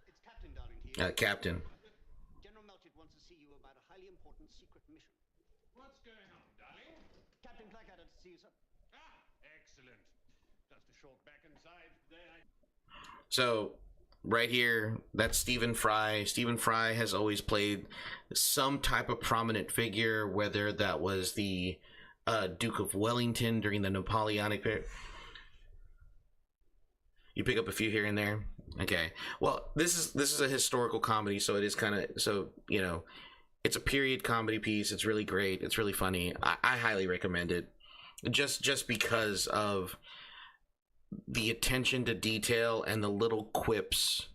C: It's Captain Darling here.
A: Captain.
C: General Melchett wants to see you about a highly important secret mission.
D: What's going on, darling?
C: Captain Blackadder to see you, sir.
D: Ah,
A: So right here, that's Stephen Fry. Stephen Fry has always played some type of prominent figure, whether that was the Duke of Wellington during the Napoleonic period. You pick up a few here and there. Okay. Well, this is a historical comedy, so it is kind of, so you know, it's a period comedy piece. It's really great. It's really funny. I highly recommend it, just because of the attention to detail and the little quips.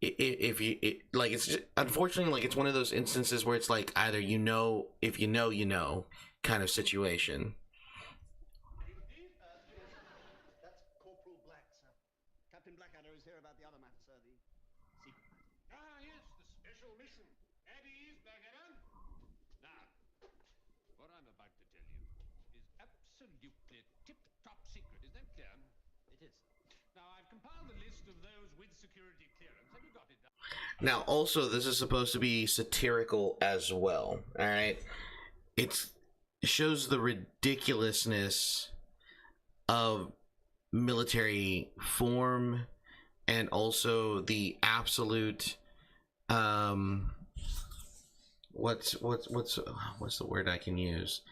A: If you like, it's just, unfortunately, like, it's one of those instances where it's like either you know, if you know kind of situation.
C: That's Corporal Black, sir. Captain Blackadder is here about the other matter, sir. The secret matter.
D: Ah, yes, the special mission. At ease, Blackadder. Now, what I'm about to tell you is absolutely tip-top secret. Is that clear?
C: It is.
D: Now, I've compiled a list of those with security clearance. Have you got it down?
A: Now, also, this is supposed to be satirical as well. All right, it shows the ridiculousness of military form, and also the absolute what's the word I can use?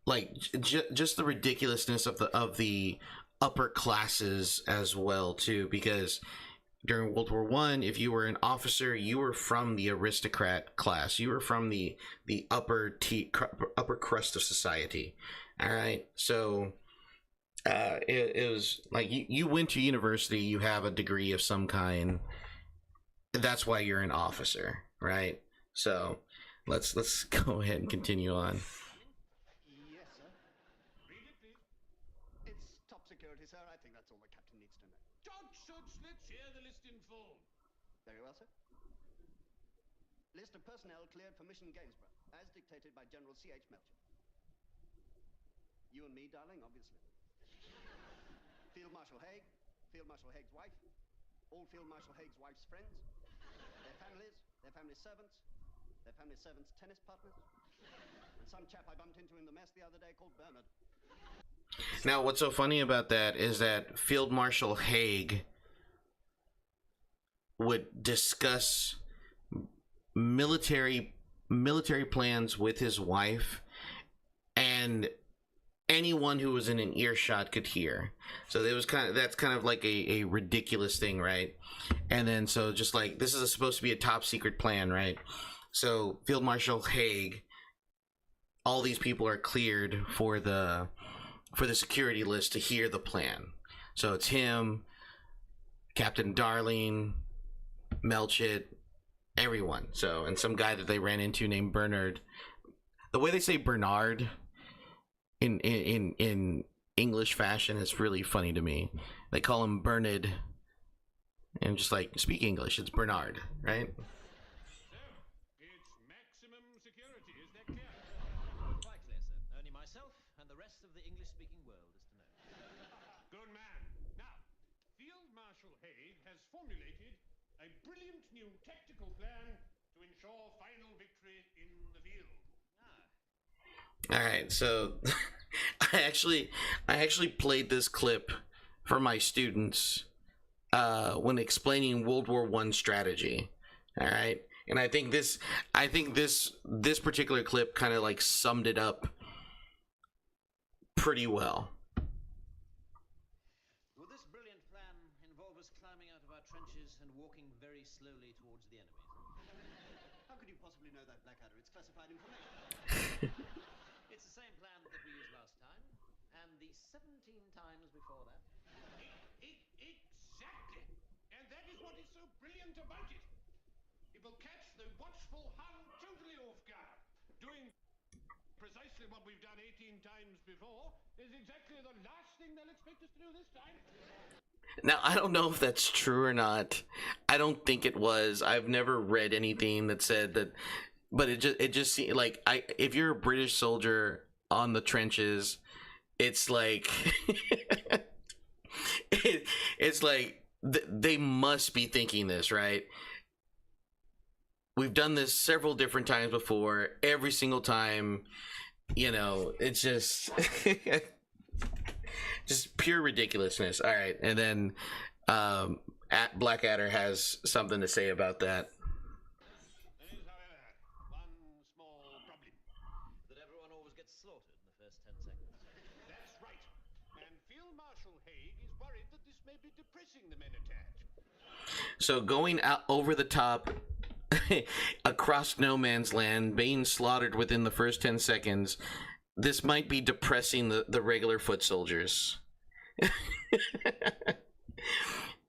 A: Like just the ridiculousness of the upper classes as well too, because during World War One, if you were an officer, you were from the aristocrat class. You were from the upper crust of society. All right, so it was like you went to university, you have a degree of some kind. That's why you're an officer, right? So let's go ahead and continue on.
C: Yes, sir.
D: Read it, please.
C: It's top security, sir. I think that's all the captain needs to know.
D: Judge, let's hear the list in full.
C: Very well, sir. List of personnel cleared for Mission Gainsborough, as dictated by General C.H. Melcher. You and me, darling, obviously. Field Marshal Haig, Field Marshal Haig's wife, all Field Marshal Haig's wife's friends, their family servants, their family servants' tennis partners, and some chap I bumped into in the mess the other day called Bernard.
A: Now, what's so funny about that is that Field Marshal Haig would discuss military plans with his wife, and anyone who was in an earshot could hear. So it was that's kind of like a ridiculous thing, right? And then so just like this is supposed to be a top secret plan, right? So Field Marshal Haig, all these people are cleared for the security list to hear the plan. So it's him, Captain Darling, Melchett, everyone. So, and some guy that they ran into named Bernard. The way they say Bernard in English fashion is really funny to me. They call him Bernard, and just like speak English, it's Bernard, right?
D: So, it's maximum security. Is that clear?
E: Quite clear, sir. Only myself and the rest of the English-speaking world is to know.
D: Good man. Now, Field Marshal Haig has formulated a brilliant new tactical plan to ensure final victory in the field.
A: All right, so I actually played this clip for my students when explaining World War I strategy. All right, and I think this particular clip kind of like summed it up pretty well.
E: Will this brilliant plan involve us climbing out of our trenches and walking very slowly towards the enemy?
C: How could you possibly know that, Blackadder? It's classified information.
E: It's the same plan that we used last time, and the 17 times before that.
D: Exactly. And that is what is so brilliant about it. It will catch the watchful Hun totally off guard. Doing precisely what we've done 18 times before is exactly the last thing they'll expect us to do this time.
A: Now, I don't know if that's true or not. I don't think it was. I've never read anything that said that, but it just seemed like if you're a British soldier on the trenches, it's like it's like they must be thinking this, right? We've done this several different times before. Every single time, you know, it's just just pure ridiculousness. All right, and then Blackadder has something to say about that.
D: There is, however, one small problem.
E: That everyone always gets slaughtered in the first 10 seconds.
D: That's right. And Field Marshal Haig is worried that this may be depressing the men attached.
A: So going out over the top across no man's land, being slaughtered within the first 10 seconds, this might be depressing the regular foot soldiers.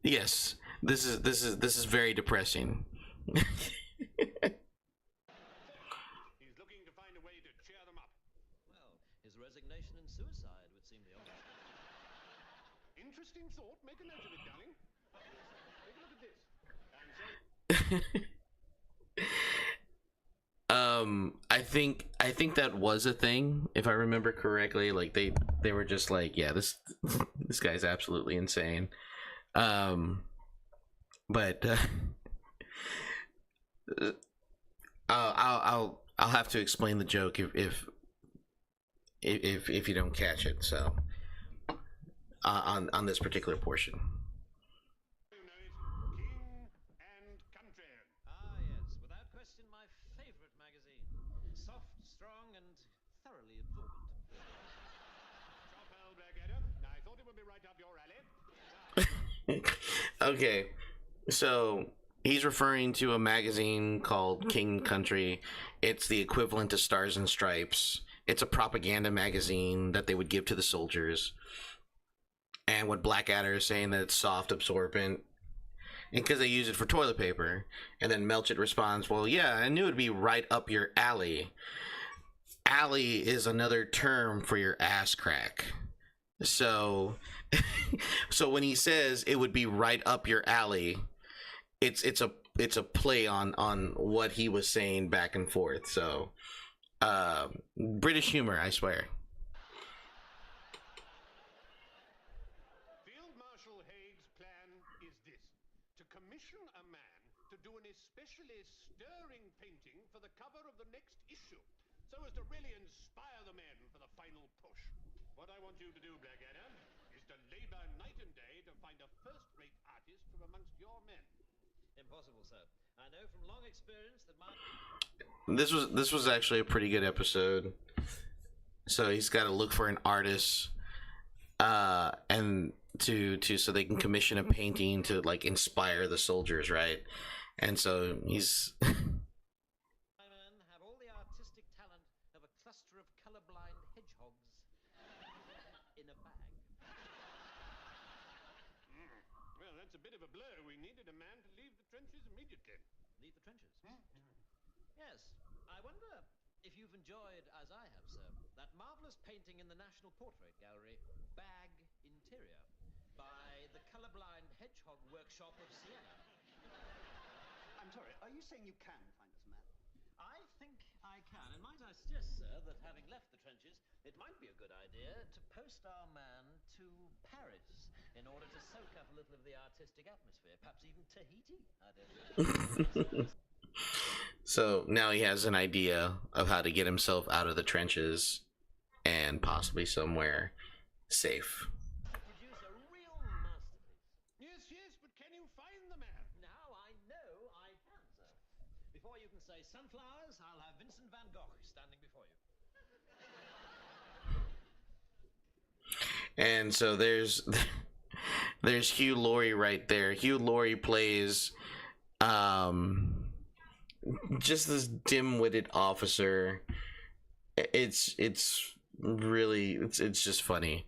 A: Yes, this is very depressing.
D: He's looking to find a way to cheer them up.
E: Well, his resignation and suicide would seem the obvious.
D: Interesting thought. Make a note of it, darling. Take a look at this. And so
A: I think that was a thing, if I remember correctly. Like they were just like, yeah, this guy's absolutely insane. But I'll have to explain the joke if you don't catch it. So on this particular portion.
D: you know it. King and Country.
E: Ah, yes, without question, my favorite magazine. Soft, strong, and thoroughly absorbent.
D: Chopel Blackadder. I thought it would be right up your alley.
A: Okay, so he's referring to a magazine called King Country. It's the equivalent to Stars and Stripes. It's a propaganda magazine that they would give to the soldiers. And what Blackadder is saying that it's soft, absorbent, and because they use it for toilet paper. And then Melchett responds, well, yeah, I knew it'd be right up your alley. Alley is another term for your ass crack. So so when he says it would be right up your alley, it's a play on what he was saying back and forth. So British humor, I swear.
D: Field Marshal Haig's plan is this: to commission a man to do an especially stirring painting for the cover of the next issue, so as to really inspire the men for the final push. What I want you to do, Blackadder, is to labor night and day to find a first-rate artist from amongst your men.
E: Impossible, sir. I know from long experience that my...
A: This was actually a pretty good episode. So he's got to look for an artist, and to so they can commission a painting to like inspire the soldiers, right? And so he's
E: My men have all the artistic talent of a cluster of colorblind hedgehogs in a bag.
D: Well, that's a bit of a blow. We needed a man to leave the trenches immediately.
E: Leave the trenches. Yes. I wonder if you've enjoyed, as I have, sir, that marvelous painting in the National Portrait Gallery, Bag Interior, by the colorblind hedgehog workshop of Siena.
C: I'm sorry, are you saying you can find us a man?
E: I think I can. And might I suggest, sir, that having left the trenches, it might be a good idea to post our man to Paris in order to soak up a little of the artistic atmosphere, perhaps even Tahiti. I don't know.
A: so now he has an idea of how to get himself out of the trenches and possibly somewhere safe.
E: Produce a real masterpiece.
D: Yes, yes, but can you find the man?
E: Now I know I can, sir. Before you can say sunflowers, I'll have Vincent van Gogh standing before you.
A: And so there's Hugh Laurie right there. Hugh Laurie plays just this dim-witted officer. It's really it's just funny.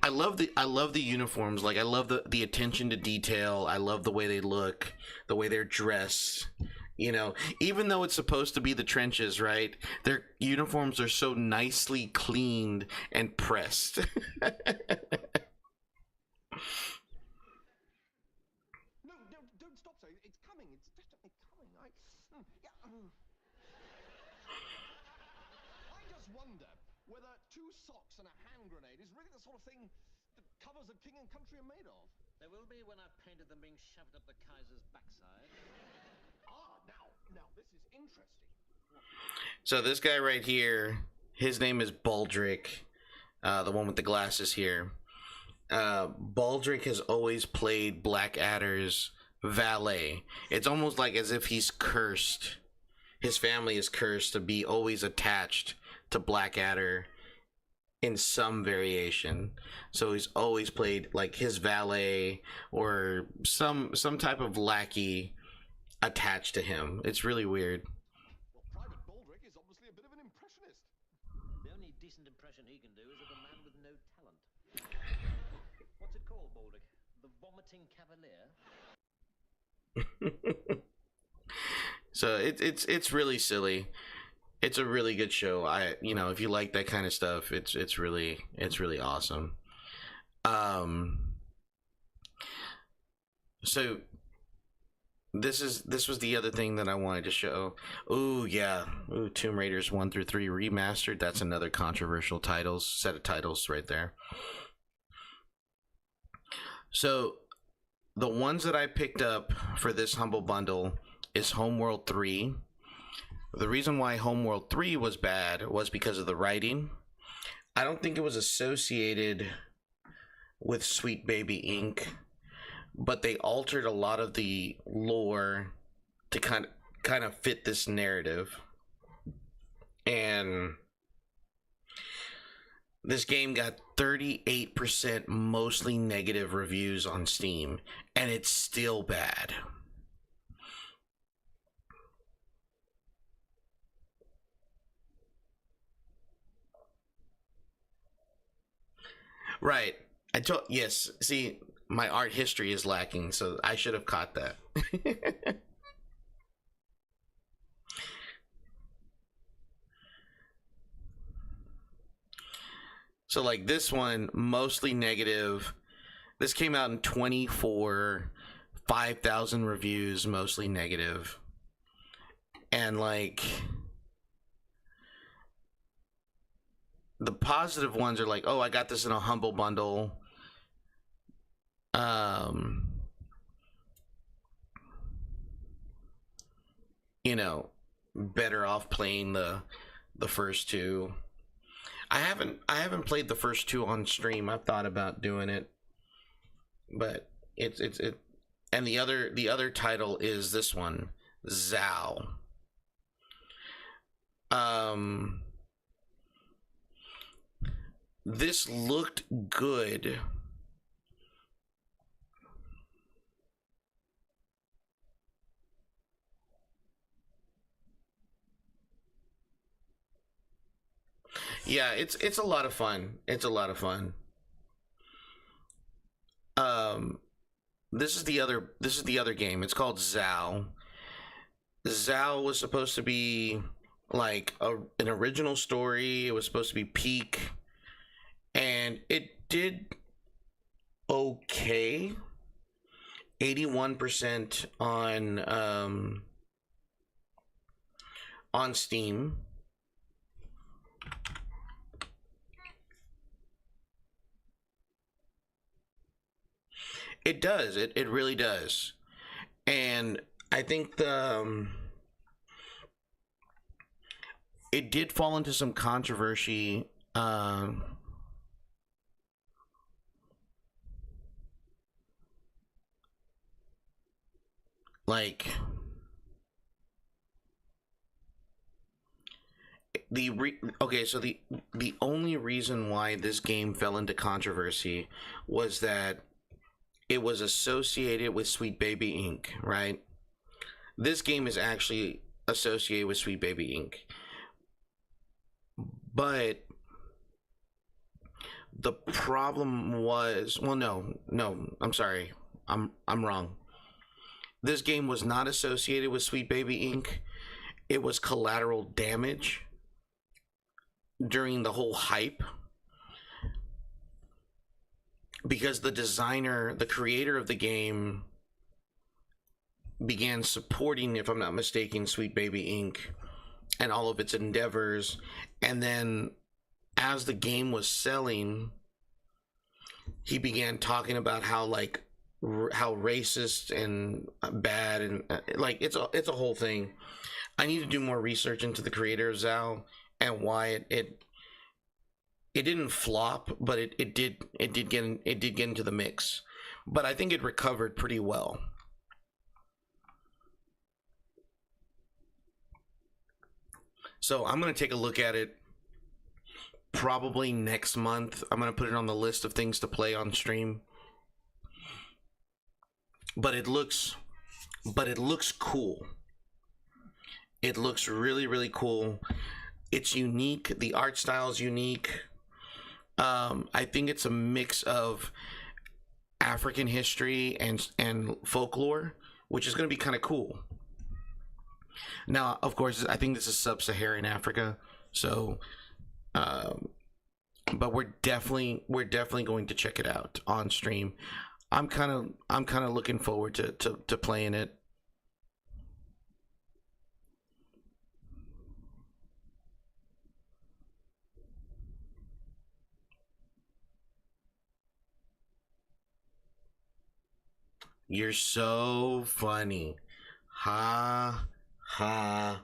A: I love the uniforms. Like I love the attention to detail. I love the way they look, the way they're dressed. You know, even though it's supposed to be the trenches, right? Their uniforms are so nicely cleaned and pressed.
C: No, don't stop, sir. It's coming. It's definitely coming. I just wonder whether 2 socks and a hand grenade is really the sort of thing that covers of King and Country are made of.
E: There will be when I've painted them being shoved up the Kaiser's backside.
C: Now this is interesting.
A: So this guy right here, his name is Baldric, the one with the glasses here. Baldric has always played Blackadder's valet. It's almost like as if he's cursed. His family is cursed to be always attached to Blackadder in some variation. So he's always played like his valet or some type of lackey attached to him. It's really weird.
F: Well, Private Baldric is obviously a bit of an impressionist.
E: The only decent impression he can do is of a man with no talent. What's it called, Baldric? The Vomiting Cavalier?
A: So it's really silly. It's a really good show. If you like that kind of stuff, it's really awesome. So this was the other thing that I wanted to show. Ooh, yeah. Ooh, Tomb Raiders 1 through 3 remastered. That's another controversial set of titles right there. So the ones that I picked up for this Humble Bundle is Homeworld 3. The reason why Homeworld 3 was bad was because of the writing. I don't think it was associated with Sweet Baby Inc., but they altered a lot of the lore to kind of fit this narrative. And this game got 38% mostly negative reviews on Steam, and it's still bad. Right. Yes, see, my art history is lacking, so I should have caught that. So like this one, mostly negative. This came out in 24, 5,000 reviews, mostly negative. And like the positive ones are like, oh, I got this in a Humble Bundle. Better off playing the first two. I haven't played the first two on stream. I've thought about doing it, but it. And the other title is this one, Zao. This looked good. Yeah, it's a lot of fun. It's a lot of fun. This is the other game. It's called Zao. Zao was supposed to be like an original story. It was supposed to be peak, and it did okay. 81% on Steam. It does. It really does. And I think it did fall into some controversy. So the only reason why this game fell into controversy was that it was associated with Sweet Baby Inc., right? This game is actually associated with Sweet Baby Inc. But the problem was, well, no, I'm sorry. I'm wrong. This game was not associated with Sweet Baby Inc. It was Collateral Damage during the whole hype. Because the creator of the game began supporting, if I'm not mistaken, Sweet Baby Inc. and all of its endeavors. And then as the game was selling, he began talking about how racist and bad and it's a whole thing. I need to do more research into the creator of Zao and why it didn't flop, but it did get into the mix. But I think it recovered pretty well. So I'm gonna take a look at it probably next month. I'm gonna put it on the list of things to play on stream. But it looks cool. It looks really, really cool. It's unique. The art style is unique. I think it's a mix of African history and folklore, which is going to be kind of cool. Now, of course, I think this is sub-Saharan Africa, so but we're definitely going to check it out on stream. I'm kind of looking forward to playing it. You're so funny. Ha ha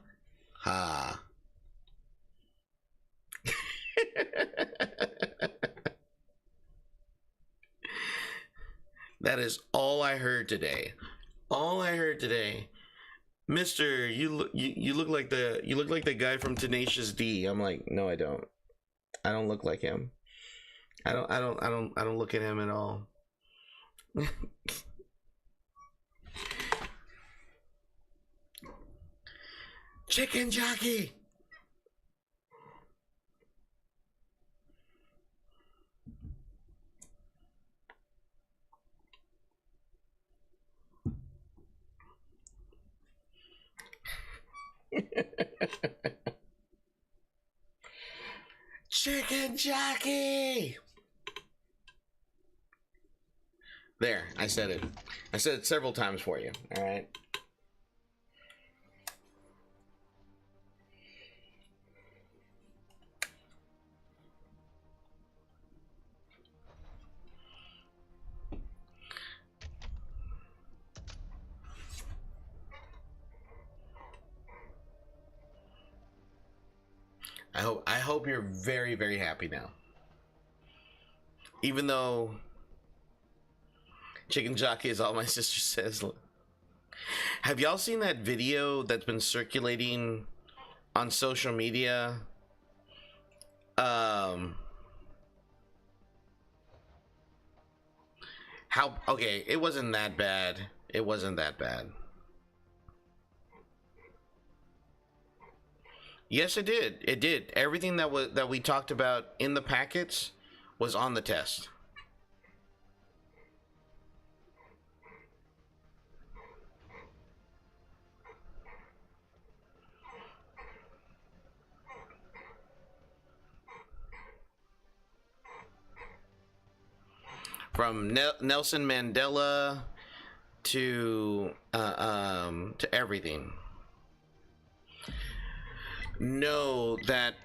A: ha. That is all I heard today. All I heard today. Mister, you look like the guy from Tenacious D. I'm like, no, I don't. I don't look like him. I don't look at him at all. Chicken jockey. Chicken jockey. There, I said it. I said it several times for you. All right. I hope you're very, very happy now. Even though chicken jockey is all my sister says. Have y'all seen that video that's been circulating on social media? Okay, it wasn't that bad. It wasn't that bad. Yes, it did. It did. Everything that we talked about in the packets was on the test. From Nelson Mandela to everything. No, that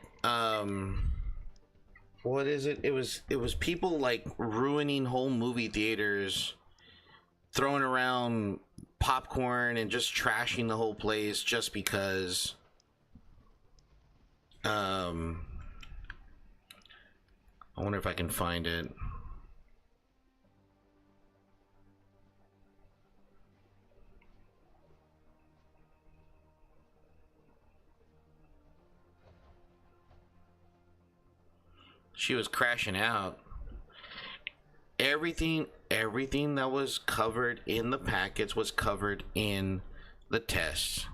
A: what is it? It was people like ruining whole movie theaters, throwing around popcorn and just trashing the whole place just because I wonder if I can find it. She was crashing out. Everything that was covered in the packets was covered in the tests.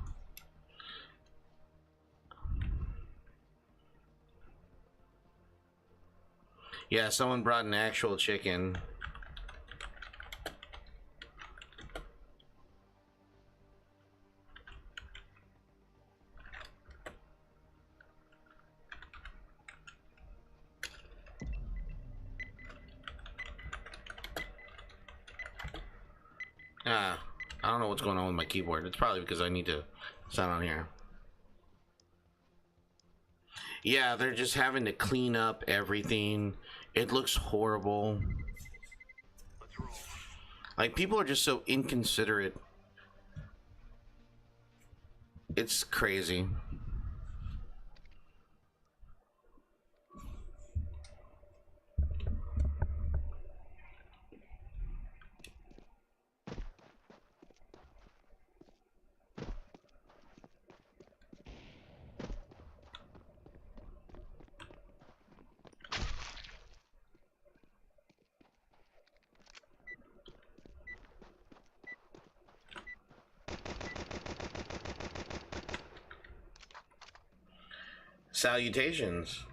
A: Yeah, someone brought an actual chicken. I don't know what's going on with my keyboard. It's probably because I need to sound on here. Yeah, they're just having to clean up everything. It looks horrible. Like, people are just so inconsiderate. It's crazy. Salutations.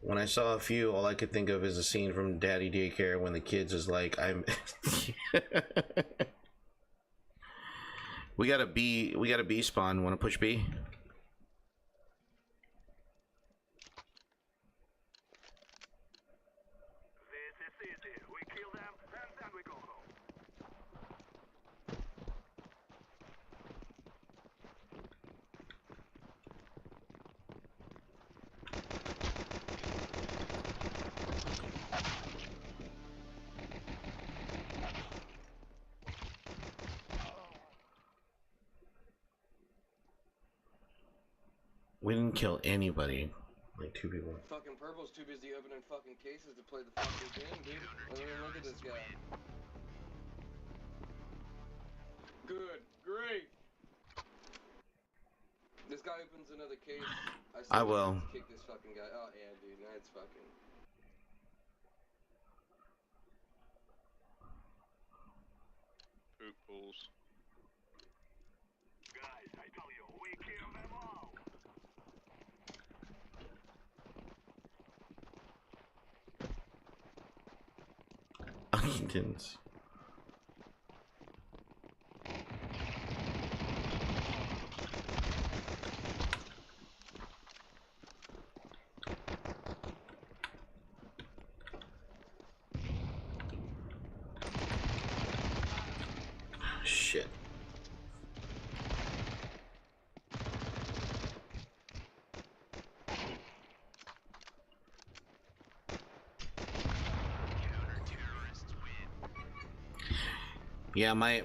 A: When I saw a few, all I could think of is a scene from Daddy Daycare when the kids is like, I'm we got a B spawn. Want to push B? We didn't kill anybody. Like 2 people.
G: Fucking Purple's too busy opening fucking cases to play the fucking game, dude. I mean, look at this guy. Good, great. This guy opens another case.
A: I will.
G: Kick this fucking guy. Oh yeah, dude. That's fucking.
H: Poop balls.
I: Guys, I tell you, we kill them all.
A: Onions. Shit. Yeah, my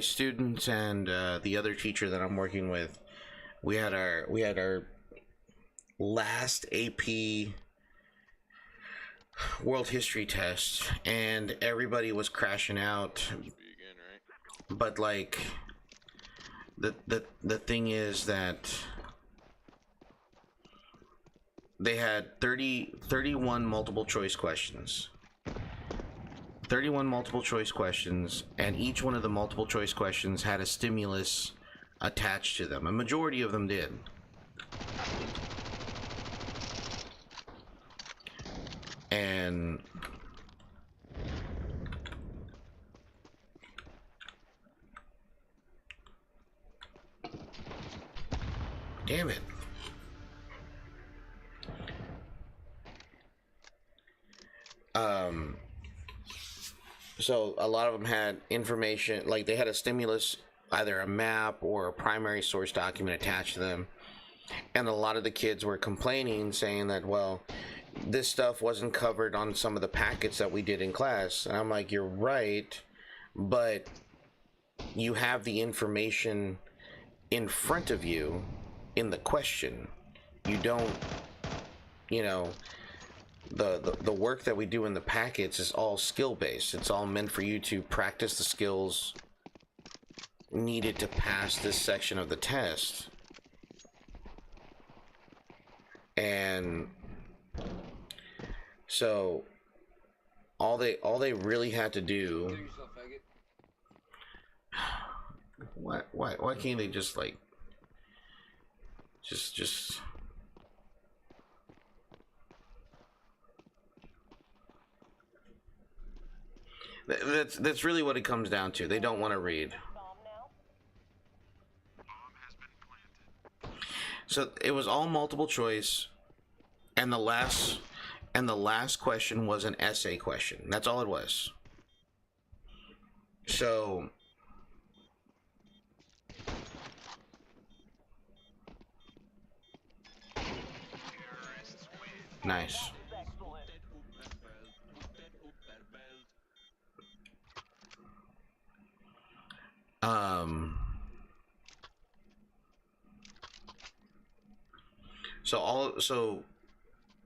A: students and the other teacher that I'm working with, we had our last AP world history test, and everybody was crashing out. But like, the thing is that they had 31 multiple choice questions. 31 multiple choice questions, and each one of the multiple choice questions had a stimulus attached to them. A majority of them did. And damn it. So a lot of them had information, like they had a stimulus, either a map or a primary source document attached to them. And a lot of the kids were complaining, saying that, well, this stuff wasn't covered on some of the packets that we did in class. And I'm like, you're right, but you have the information in front of you in the question. You don't, you know, the work that we do in the packets is all skill based. It's all meant for you to practice the skills needed to pass this section of the test. And so all they really had to do, why can't they just like just that's really what it comes down to. They don't want to read. So it was all multiple choice, and the last question was an essay question. That's all it was. So nice.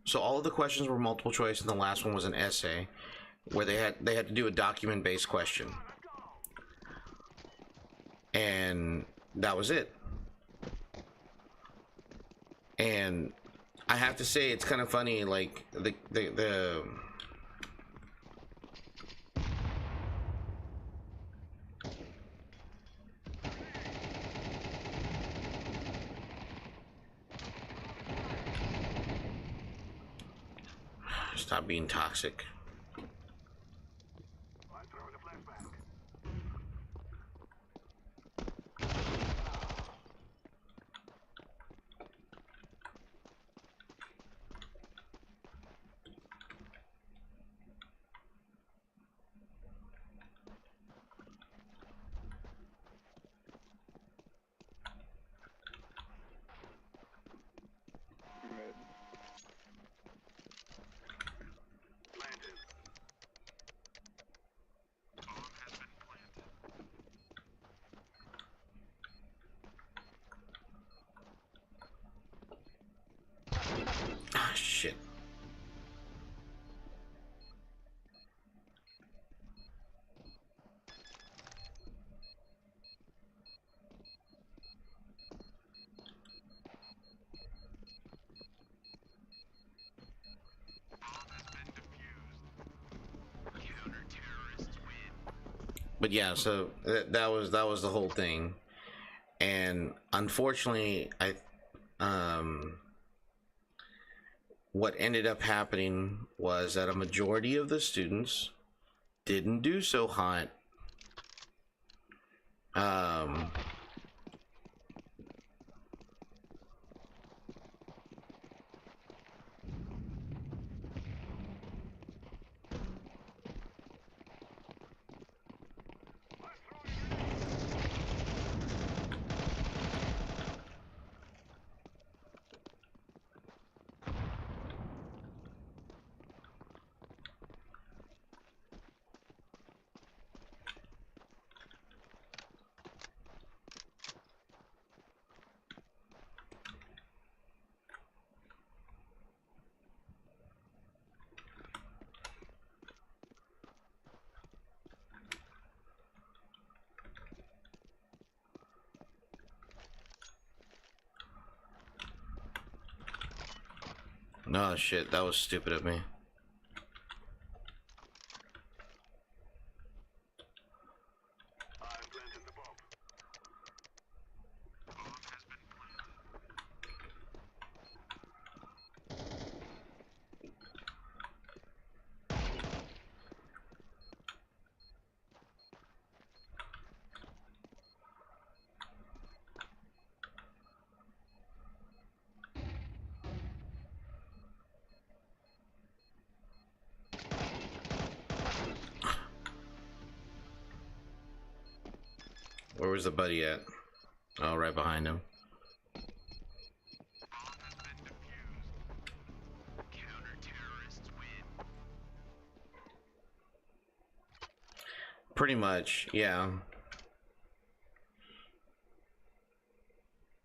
A: So all of the questions were multiple choice, and the last one was an essay, where they had to do a document-based question, and that was it. And I have to say, it's kind of funny, like the Stop being toxic.
I: I'm throwing a flashback.
G: Mid.
I: Planted. Bomb has been planted.
A: Ah, shit.
I: Bomb has been defused. Counter-terrorists win.
A: But yeah, so that was the whole thing, and unfortunately, what ended up happening was that a majority of the students didn't do so hot. No shit, that was stupid of me.
I: I'm planting the bomb. Bomb has been planted.
A: Where was the buddy at? Oh, right behind him.
I: Bomb has been defused. Counter-terrorists win.
A: Pretty much, yeah.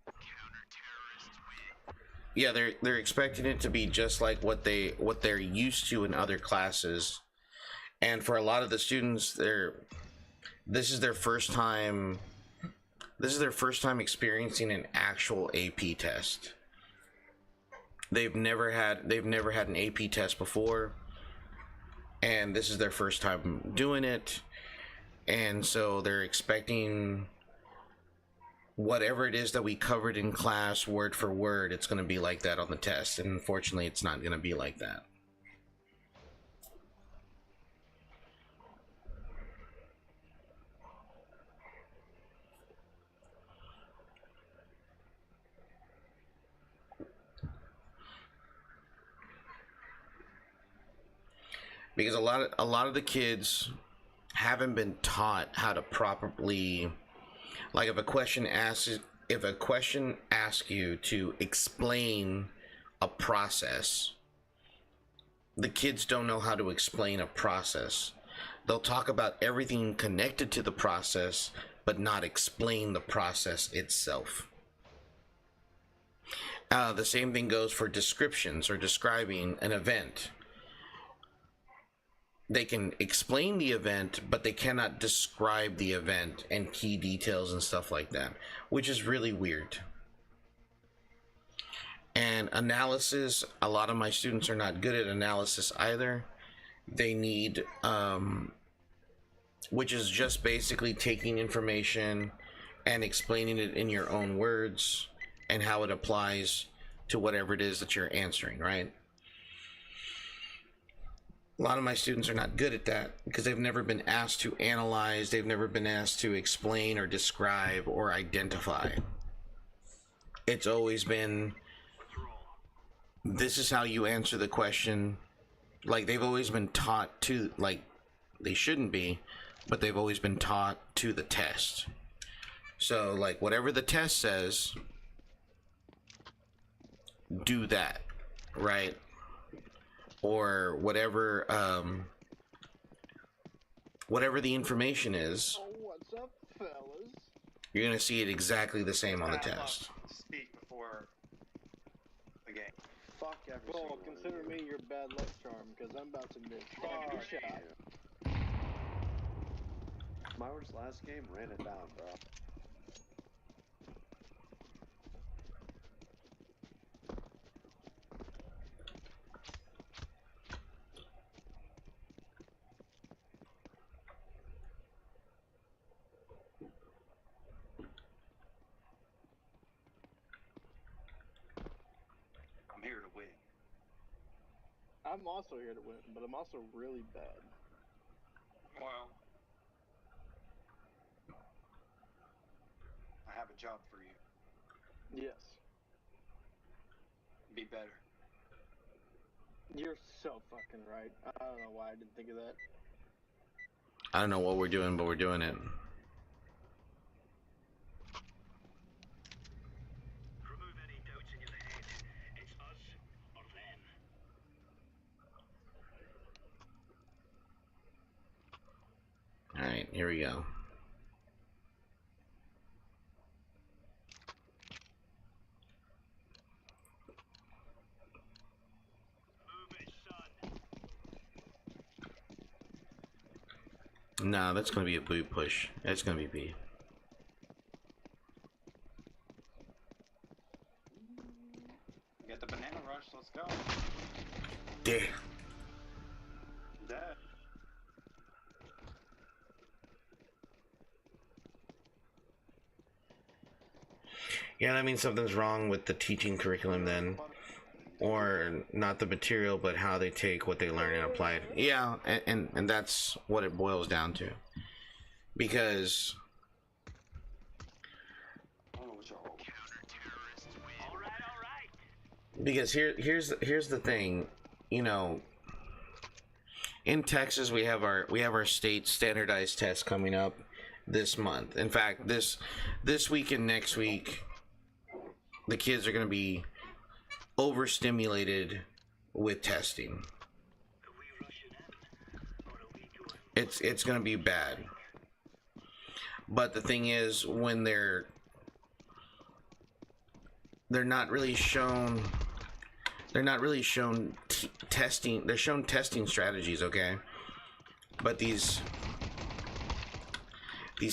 I: Counter-terrorists win.
A: Yeah, they're expecting it to be just like what they're used to in other classes, and for a lot of the students, this is their first time experiencing an actual AP test. They've never had an AP test before, and this is their first time doing it, and so they're expecting whatever it is that we covered in class word for word, it's going to be like that on the test, and unfortunately it's not going to be like that. Because a lot of the kids haven't been taught how to properly, like, if a question asks you to explain a process, the kids don't know how to explain a process. They'll talk about everything connected to the process, but not explain the process itself. The same thing goes for descriptions or describing an event. They can explain the event, but they cannot describe the event and key details and stuff like that, which is really weird. And analysis, a lot of my students are not good at analysis either. They need, which is just basically taking information and explaining it in your own words and how it applies to whatever it is that you're answering, right? A lot of my students are not good at that because they've never been asked to analyze, they've never been asked to explain or describe or identify. It's always been, this is how you answer the question. Like, they've always been taught to, like, they shouldn't be, but they've always been taught to the test. So, like, whatever the test says, do that, right? Or whatever, whatever the information is,
F: Oh, what's up, fellas?
A: you're gonna see it exactly the same on the test.
J: Speak before the game.
C: Fuck every single
F: Well,
C: one of
F: consider
C: you.
F: me your bad luck charm, because I'm about to miss every shot.
C: Myers last game ran it down, bro.
J: I'm here to win.
F: I'm also here to win, but I'm also really bad.
J: Well, I have a job for you.
F: Yes.
J: Be better.
F: You're so fucking right. I don't know why I didn't think of that.
A: I don't know what we're doing, but we're doing it.
I: Remove any doubts in your head. It's us or them.
A: Alright, here we go.
I: Move it, son.
A: Nah, that's gonna be a boot push. That's gonna be B.
J: Get the banana rush, let's go.
A: Damn.
J: That.
A: Yeah, that means something's wrong with the teaching curriculum then. Or not the material, but how they take what they learn and apply it. Yeah, and that's what it boils down to. Because
J: I don't know what y'all.
I: All right.
A: here's the thing, you know, in Texas we have our state standardized test coming up this month. In fact, this week and next week the kids are going to be overstimulated with testing. It's going to be bad. But the thing is, when they're not really shown testing. They're shown testing strategies, okay? But these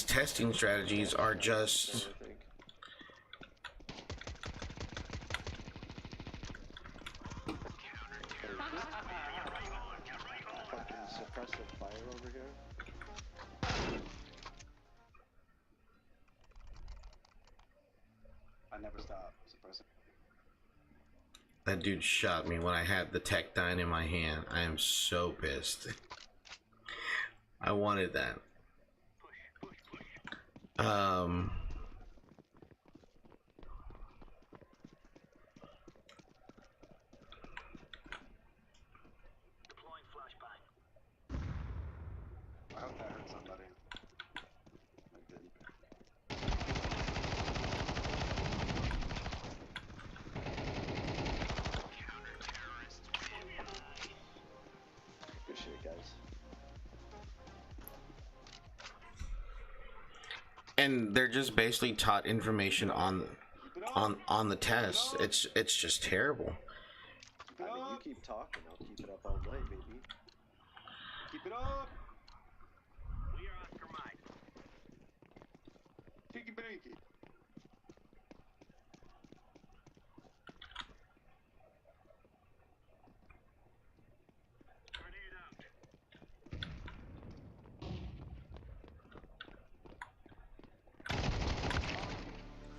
A: testing strategies are just
C: Fucking suppressive fire over here.
J: I never stop suppressing.
A: that dude shot me when I had the Tech 9 in my hand. I am so pissed. I wanted that.
I: Deploying flashbang.
J: I hope that hurt somebody. It didn't.
C: Good shit, guys.
A: And they're just basically taught information on the test. It's just terrible.
C: I mean, you keep talking, I'll keep it up all day, baby.
J: Keep it up.
I: We are Oscar Mike.
J: Tiki Banky.
I: Grenade out.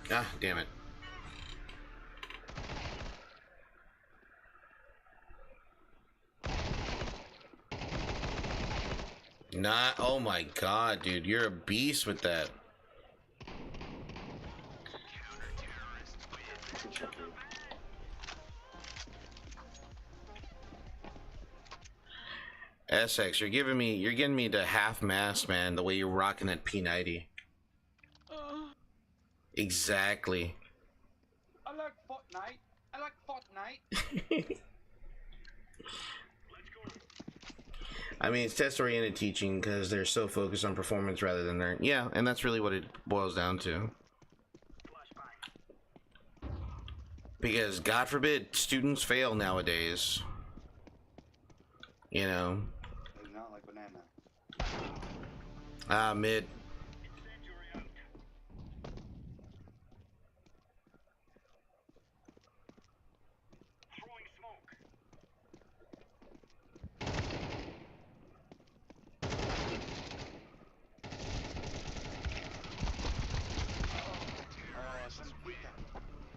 A: Ah, damn it. Not. Oh my god, dude, you're a beast with that. SX, you're getting me to half mast, man. The way you're rocking that P90. Exactly.
J: I like Fortnite. I like Fortnite.
A: I mean, it's test-oriented teaching because they're so focused on performance rather than learn. Yeah, and that's really what it boils down to. Because, God forbid, students fail nowadays. You know.
J: It's not like banana.
A: Mid.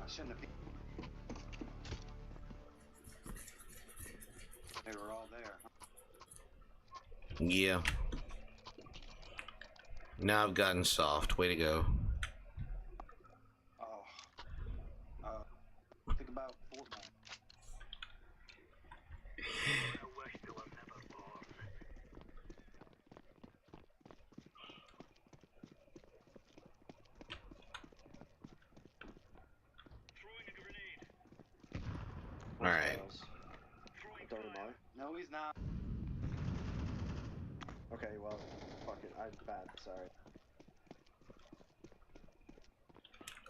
J: I shouldn't have. They were all there.
A: Yeah. Now I've gotten soft. Way to go.
J: Oh. Think about Fortnite.
A: Alright.
J: No, he's not.
F: Okay, well, fuck it. I'm bad. Sorry.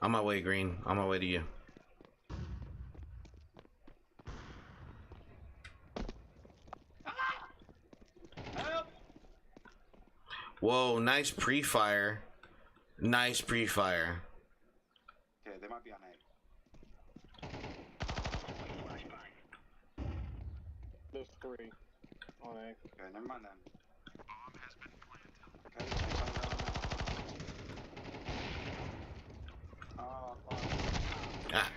A: On my way, Green. On my way to you.
J: Help!
A: Whoa, nice pre-fire. Nice pre-fire.
J: Okay, they might be on A.
F: There's 3 on A.
J: Okay, never mind then. Okay, oh, fuck.
A: Ah.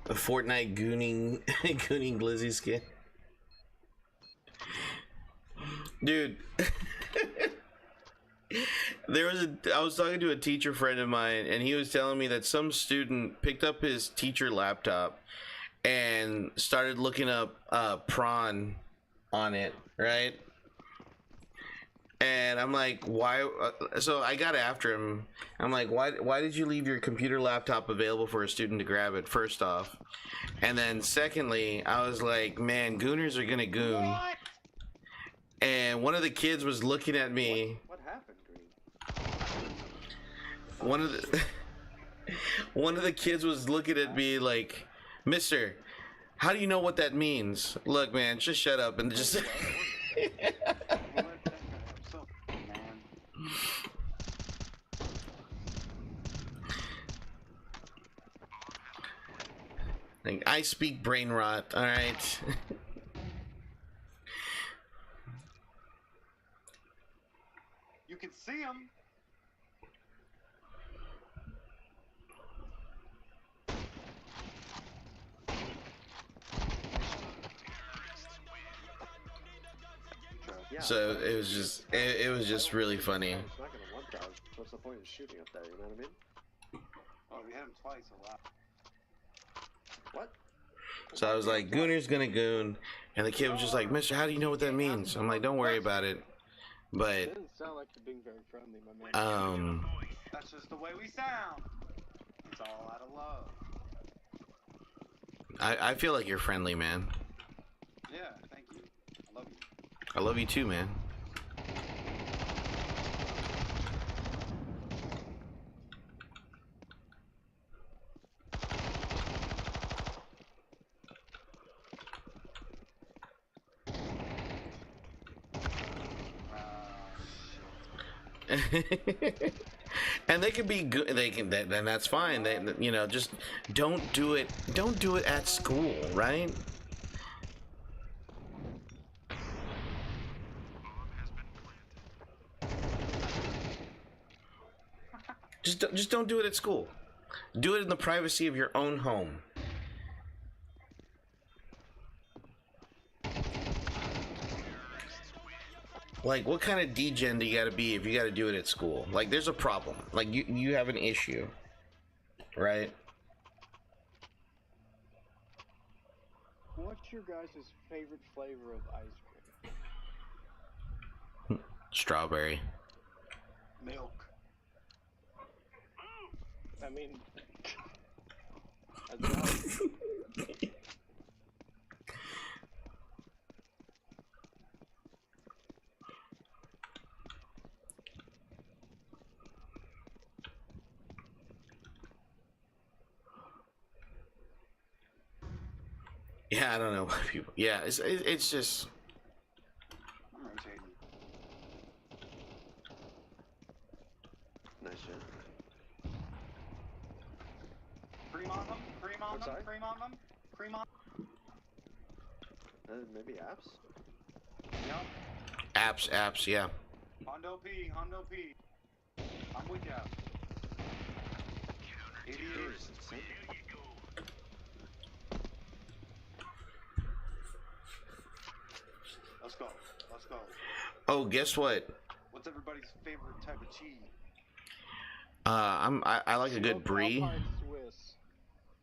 A: A Fortnite gooning gooning Glizzy skin. Dude. I was talking to a teacher friend of mine, and he was telling me that some student picked up his teacher laptop and started looking up prawn on it, right? And I'm like, why? So I got after him. I'm like, why did you leave your computer laptop available for a student to grab it, first off? And then secondly, I was like, man, gooners are gonna goon.
J: What?
A: And one of the kids was looking at me.
F: What happened, Green?
A: One of the kids was looking at me like, Mister, how do you know what that means? Look, man, just shut up and just. Like, I speak brain rot, all right.
J: You can see him.
F: Yeah,
A: So it was just really funny.
F: it's not gonna one dodge. What's the point of shooting up there? You know what I mean?
J: Oh, we hit him twice a lot.
F: What?
A: So I was like, Gooner's gonna goon, and the kid was just like, Mister, how do you know what that means? I'm like, don't worry about it.
F: It
A: But
F: doesn't sound like you're being very friendly, my man.
J: That's just the way we sound. It's all out of love.
A: I feel like you're friendly, man.
J: Yeah, thank you. I love you.
A: I love you too, man. And they can be good. They can, then that's fine. They, you know, just don't do it. Don't do it at school, right? Just don't do it at school. Do it in the privacy of your own home. Like, what kind of degen do you gotta be if you gotta do it at school? Like, there's a problem. Like, you have an issue, right?
F: What's your guys' favorite flavor of ice cream?
A: Strawberry.
J: Milk.
F: I mean, that's
A: Yeah, I don't know why people. Yeah, it's just.
J: I'm rotating.
C: Nice shot.
J: Cream on them. Cream on
C: I'm
J: them.
C: sorry?
J: Cream on them. Cream on.
C: Maybe apps?
J: Yep.
A: Apps, yeah.
J: Hondo P. Hondo P. I'm with ya. 88. Let's go. Let's go.
A: Oh, guess what?
J: What's everybody's favorite type of cheese?
A: I like a good brie.
F: Alpine Swiss.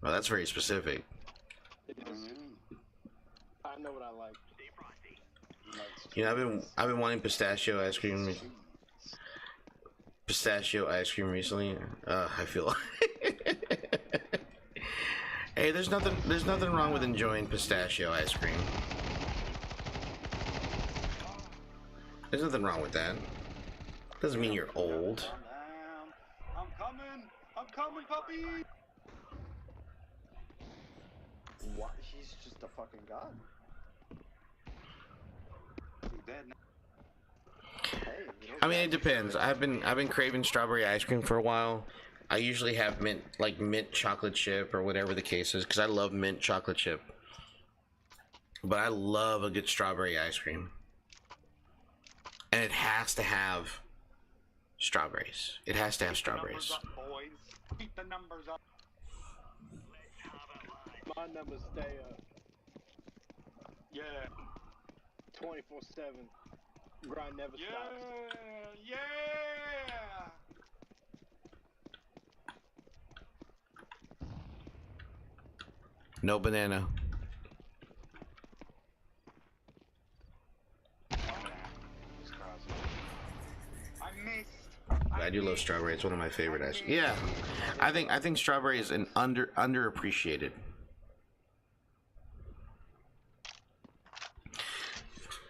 A: Well, that's very specific.
F: It is. I know what I like.
A: You know, I've been wanting pistachio ice cream recently. I feel. Hey, there's nothing wrong with enjoying pistachio ice cream. There's nothing wrong with that. Doesn't mean you're old.
J: I'm coming. I'm coming, puppy.
C: What? He's just a fucking god.
J: He's dead now.
C: Hey, you know,
A: I mean, it depends. I've been craving strawberry ice cream for a while. I usually have mint chocolate chip or whatever the case is, because I love mint chocolate chip. But I love a good strawberry ice cream, and it has to have strawberries. It has to have strawberries.
J: Keep the numbers up, boys. Keep the numbers up.
F: My numbers stay up
J: Yeah.
F: 24/7. Grind never
J: Yeah.
F: stops.
J: Yeah.
A: No banana.
J: I missed.
A: I do love strawberry. It's one of my favorite ice. Yeah, I think strawberry is an underappreciated.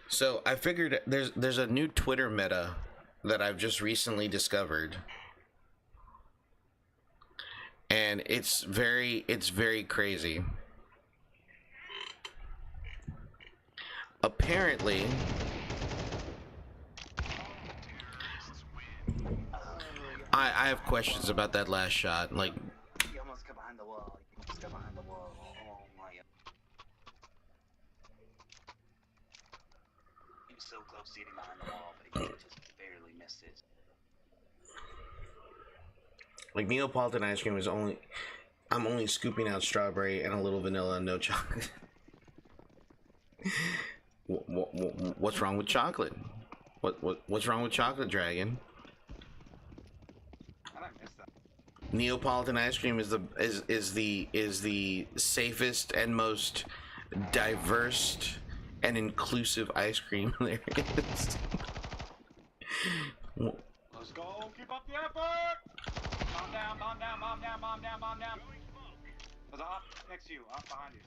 A: So I figured there's a new Twitter meta that I've just recently discovered, and it's very crazy. Apparently, I have questions about that last shot. Like,
J: You almost got behind the wall. You almost got behind the wall. Oh my god. He was so close to getting behind the wall, but he just barely missed it.
A: like Neapolitan ice cream is I'm only scooping out strawberry and a little vanilla and no chocolate. What's wrong with chocolate? What's wrong with chocolate, Dragon?
J: I didn't miss that.
A: Neapolitan ice cream is the safest and most diverse and inclusive ice cream there is.
J: Let's go. Keep up the effort. Bomb down, bomb down, bomb down, bomb down, bomb down. There's a hop next to you, hop behind you.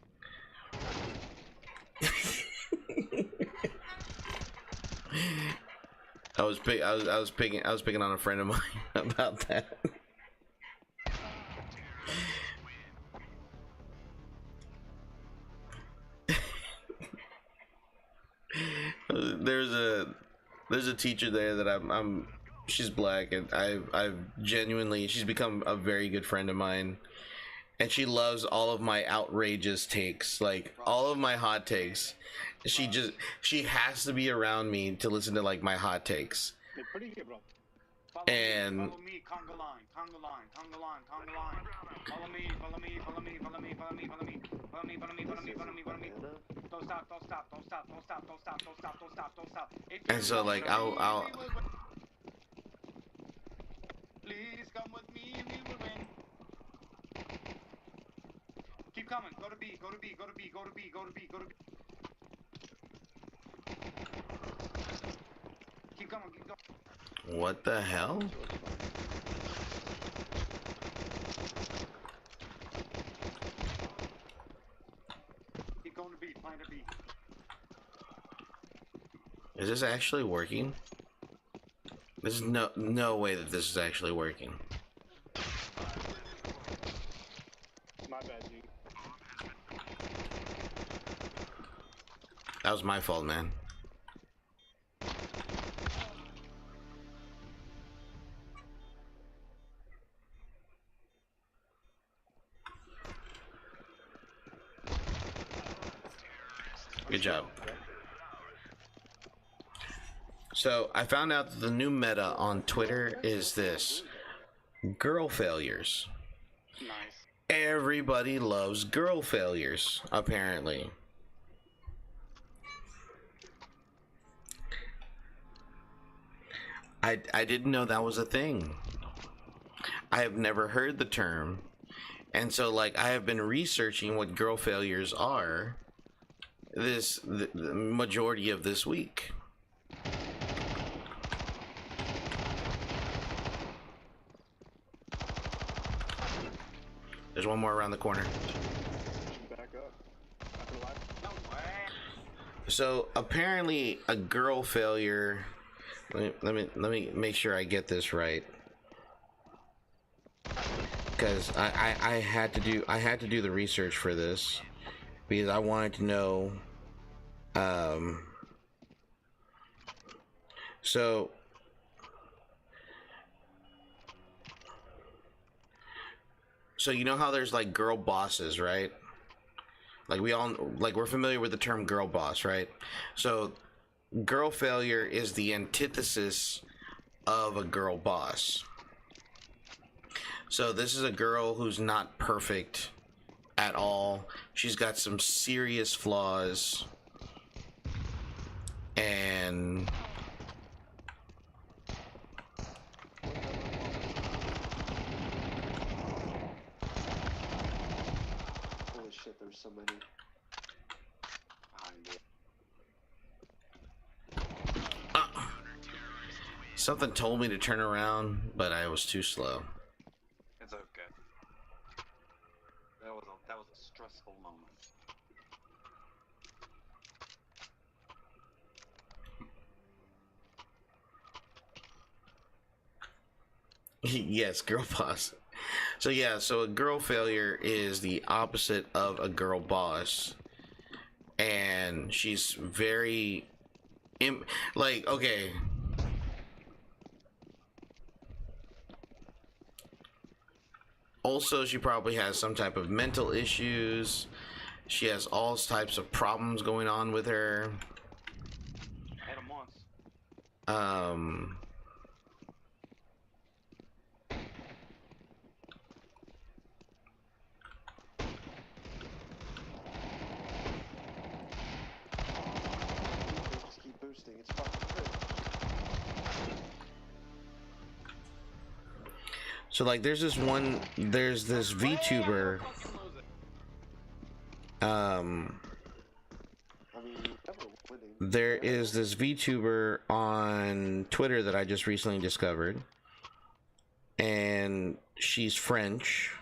A: I was picking on a friend of mine about that. There's a teacher there that she's black, and I've genuinely, she's become a very good friend of mine, and she loves all of my outrageous takes, like all of my hot takes. She has to be around me to listen to like my hot takes.
F: Pretty good, bro.
A: And
J: follow me, conga line, conga line, conga line, conga line. Follow me, follow me, follow me, follow me, follow me, follow me, follow me, follow me, follow me, follow me, follow me. Don't stop, don't stop, don't stop, don't stop, don't stop, don't stop, don't stop, don't stop.
A: and so like I'll
J: Please come with me, we will win. Keep coming. Go to B. Go to B. Go to B. Go to B. Go to B. Go to B. Keep coming. Keep going.
A: what the hell?
J: Keep going to B. Find a B.
A: Is this actually working? There's no way that this is actually working.
F: My bad, G.
A: That was my fault, man. Good job. So I found out that the new meta on Twitter is this: girl failures.
F: Nice.
A: Everybody loves girl failures, apparently. I didn't know that was a thing. I have never heard the term. And so like I have been researching what girl failures are the majority of this week. There's one more around the corner.
F: Back up. Back to life.
J: No way.
A: So apparently a girl failure, let me make sure I get this right, because I had to do the research for this because I wanted to know. So you know how there's like girl bosses, right? Like we're familiar with the term girl boss, right? So girl failure is the antithesis of a girl boss. So this is a girl who's not perfect at all. She's got some serious flaws. And
C: Holy shit, there's so many.
A: something told me to turn around, but I was too slow.
J: It's okay. That was a stressful moment.
A: Yes, girl boss. So yeah, so a girl failure is the opposite of a girl boss, and she's very like, okay, also she probably has some type of mental issues. She has all types of problems going on with her.
J: Hit him once.
C: Just keep boosting. It's fucking good.
A: So like there's this VTuber,
C: I mean, never winning.
A: there is this VTuber on Twitter that I just recently discovered, and she's French.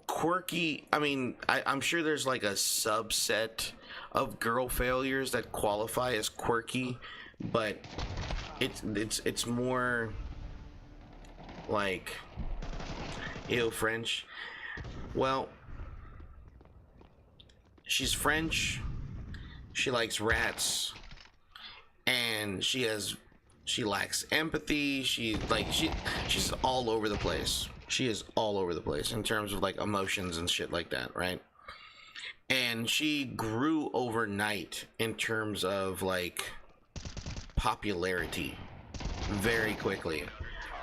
A: Quirky. I mean, I'm sure there's like a subset of girl failures that qualify as quirky, but it's more like, ew, French. Well, she's French. She likes rats, and she lacks empathy. She's all over the place. She is all over the place in terms of like emotions and shit like that, right? And she grew overnight in terms of like popularity very quickly.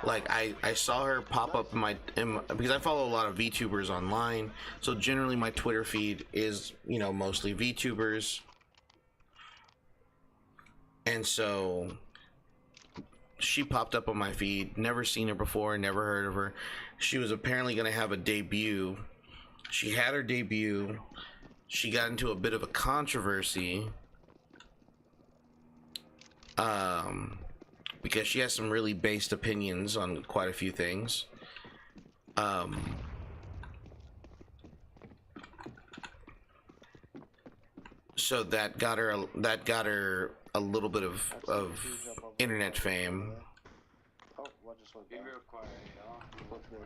A: Like I saw her pop up in because I follow a lot of VTubers online, so generally my Twitter feed is, you know, mostly VTubers. And so she popped up on my feed, never seen her before, never heard of her. She was apparently going to have a debut. She had her debut. She got into a bit of a controversy because she has some really based opinions on quite a few things. So that got her a little bit of internet fame.
F: Oh, what just went
J: Be
F: down?
J: real quiet, y'all.
F: What's good?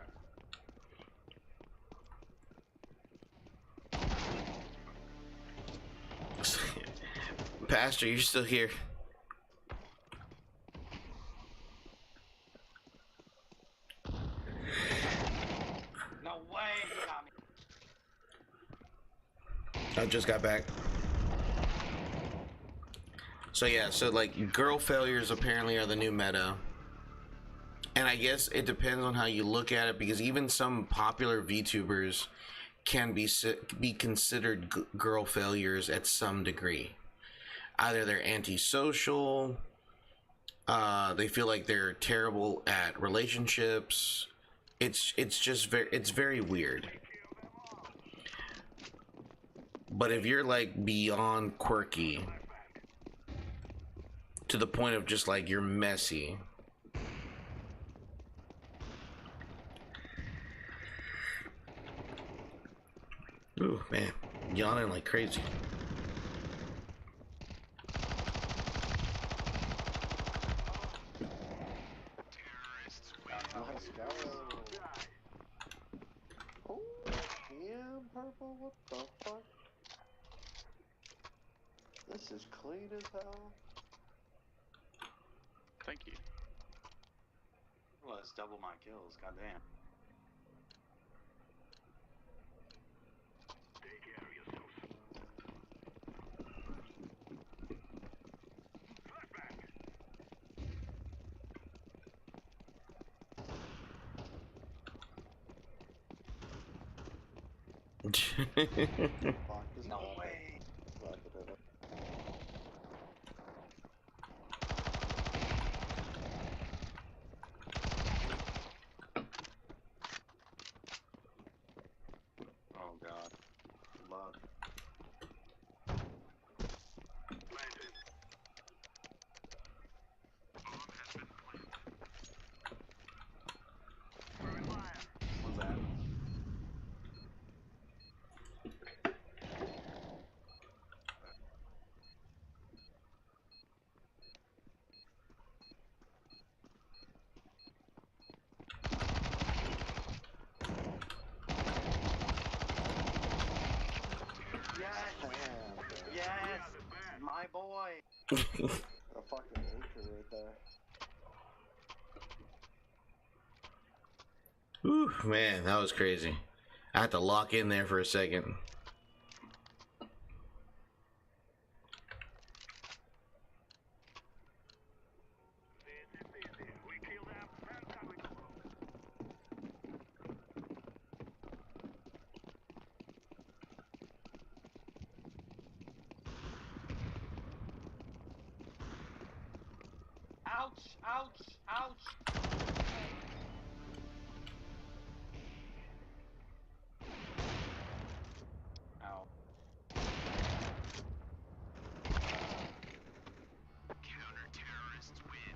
A: Pastor, you're still here.
J: No way, he got me.
A: I just got back. So yeah, so like girl failures apparently are the new meta. And I guess it depends on how you look at it, because even some popular VTubers can be considered girl failures at some degree. Either they're antisocial, they feel like they're terrible at relationships. It's just very weird. But if you're like beyond quirky to the point of just like you're messy, ooh man, yawning like crazy.
F: Let's go. Oh, damn, purple. What the fuck? This is clean as hell.
H: Thank you.
J: Well, it's double my kills, goddamn.
I: Take care of yourself. Flashback.
F: Fuck, this
J: No
F: is
J: way.
F: Fuck it.
J: Oh god. Love.
I: Planted. Bomb has been planted. Throwing fire.
J: What's that?
F: Damn,
J: Yes! My boy!
F: a fucking anchor right there.
A: Ooh, man, that was crazy. I had to lock in there for a second.
I: We killed our fantastic.
J: Ouch! Ouch! Ouch! Ow.
I: Counter-terrorists win.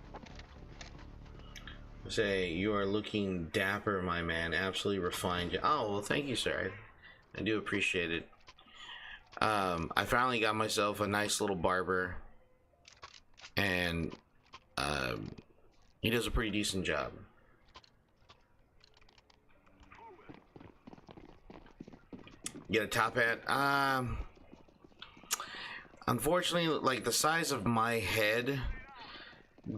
A: Say, you are looking dapper, my man. Absolutely refined. Oh, well, thank you, sir. I do appreciate it. I finally got myself a nice little barber, and he does a pretty decent job. Get a top hat? Unfortunately, like the size of my head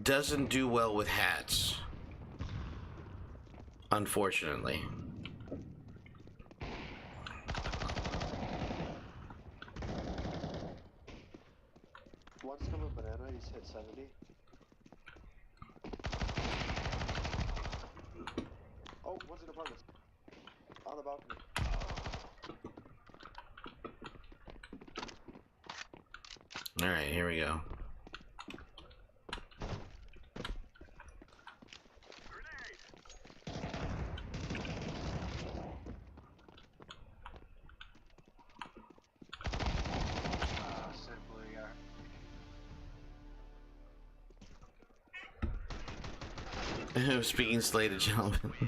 A: doesn't do well with hats. unfortunately.
F: One scoop of banana, he's hit 70. Oh, one's in apartments. On the balcony.
A: Alright, here we go.
J: Sick blue guy.
A: Speaking slated gentlemen.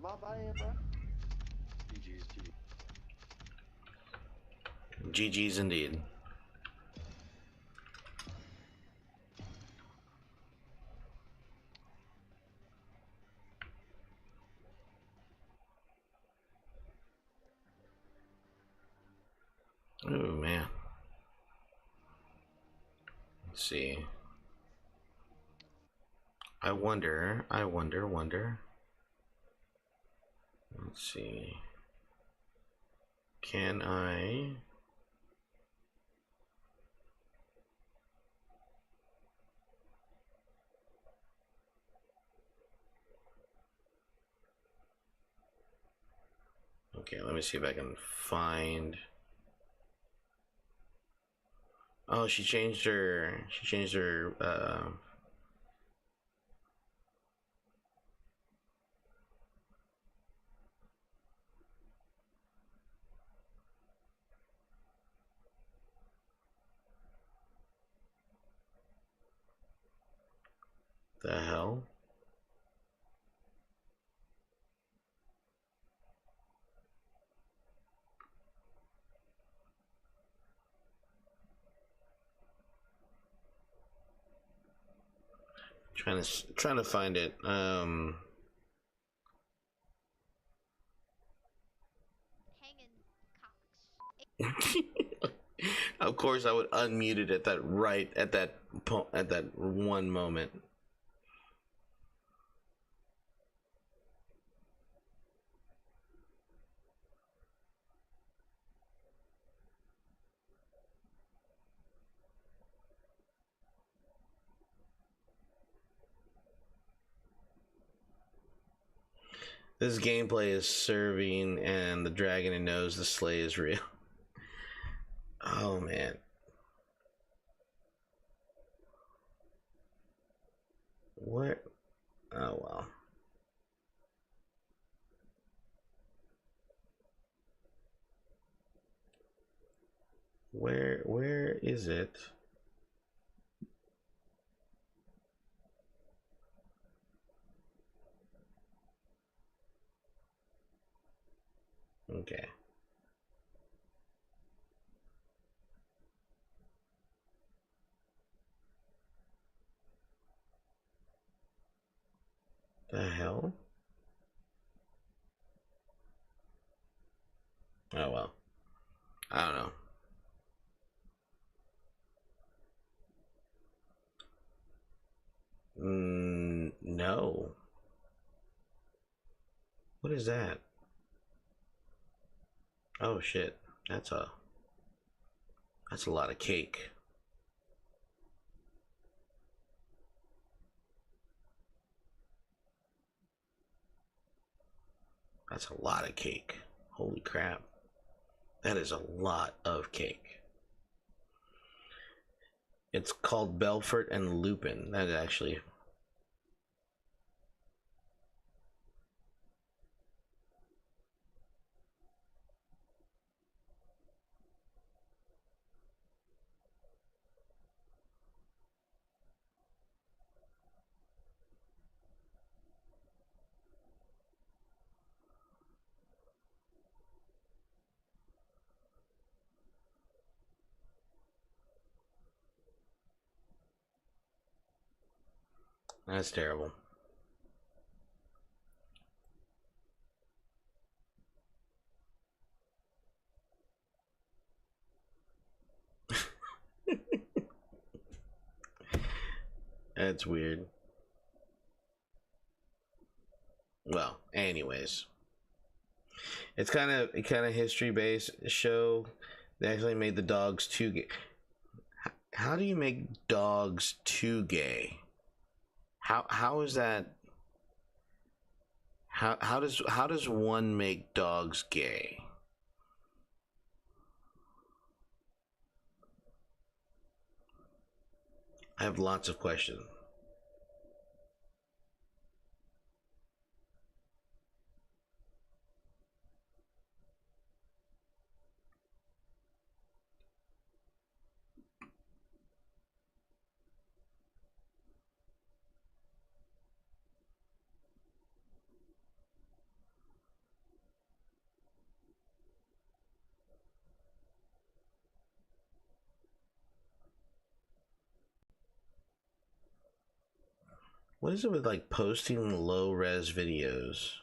F: My body, bro.
A: GG's indeed. Oh man. Let's see. I wonder. Let's see. Can I? Okay, let me see if I can find. Oh, she changed her. The hell? Trying to find it. Of course, I would unmute it at that one moment. This gameplay is serving, and the dragon knows the sleigh is real. Oh man. What? Oh well. Where is it? Okay. The hell? Oh well. I don't know. No. What is that? Oh shit. That's a lot of cake. That's a lot of cake. Holy crap. That is a lot of cake. It's called Belfort and Lupin. That actually. That's terrible. That's weird. Well, anyways, it's kind of history based show. They actually made the dogs too gay. How do you make dogs too gay? How is that? How does one make dogs gay? I have lots of questions. What is it with like posting low res videos?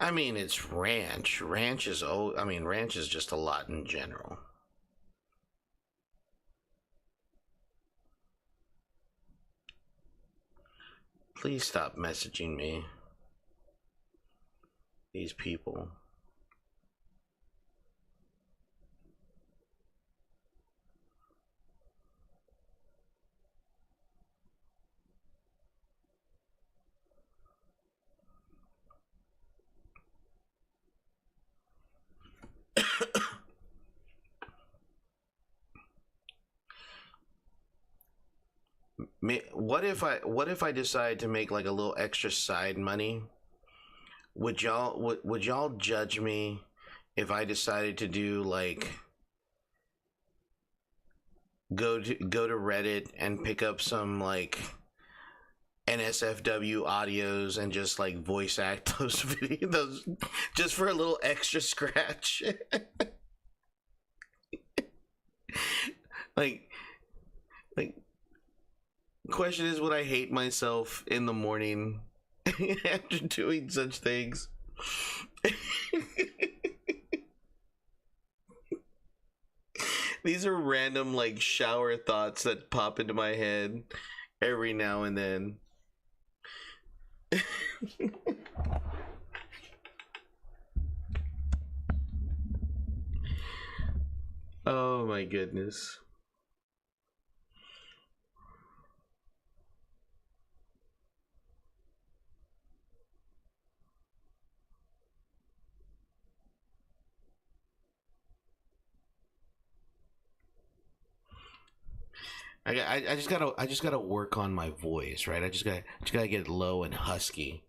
A: I mean, it's ranch. Ranch is ranch is just a lot in general. Please stop messaging me. These people. What if I decide to make like a little extra side money? Would y'all judge me if I decided to do like go to Reddit and pick up some like NSFW audios and just like voice act those videos just for a little extra scratch? like question is, would I hate myself in the morning after doing such things? These are random like shower thoughts that pop into my head every now and then. Oh my goodness. I just gotta work on my voice, right? I just gotta get low and husky.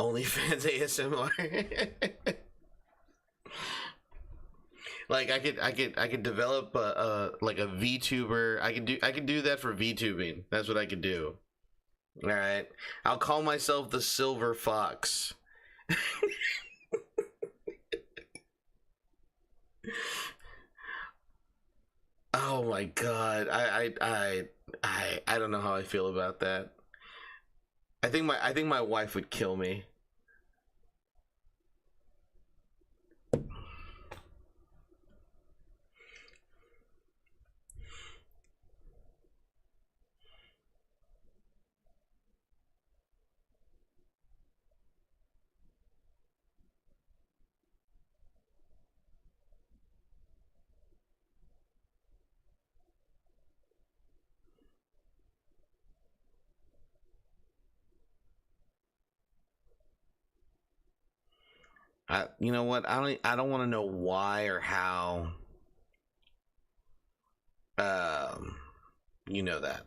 A: OnlyFans ASMR. Like I could develop like a VTuber. I could do that for VTubing. That's what I could do. All right, I'll call myself the Silver Fox. Oh my god, I don't know how I feel about that. I think my wife would kill me. You know what? I don't want to know why or how. You know that.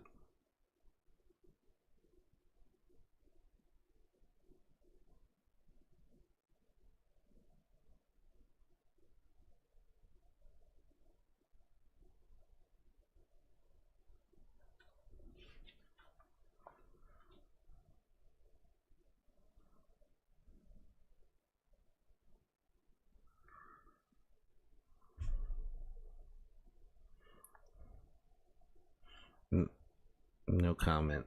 A: No comment.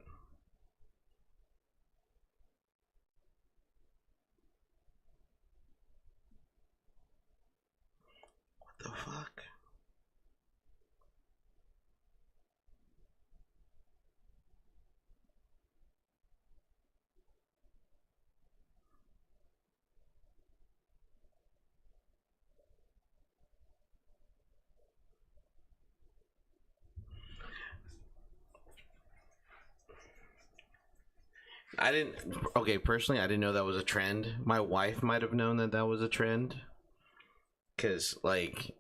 A: What the fuck? I didn't. Okay, personally, I didn't know that was a trend. My wife might have known that that was a trend, because like,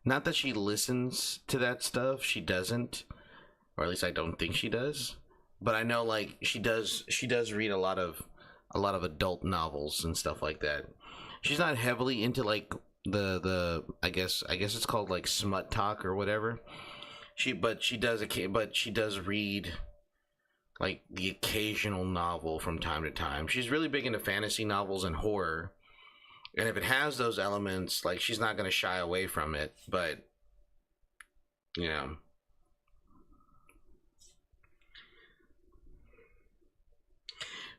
A: not that she listens to that stuff. She doesn't, or at least I don't think she does. But I know like she does. She does read a lot of adult novels and stuff like that. She's not heavily into like the I guess it's called like smut talk or whatever. But she does read like the occasional novel from time to time. She's really big into fantasy novels and horror. And if it has those elements, like she's not going to shy away from it, but yeah.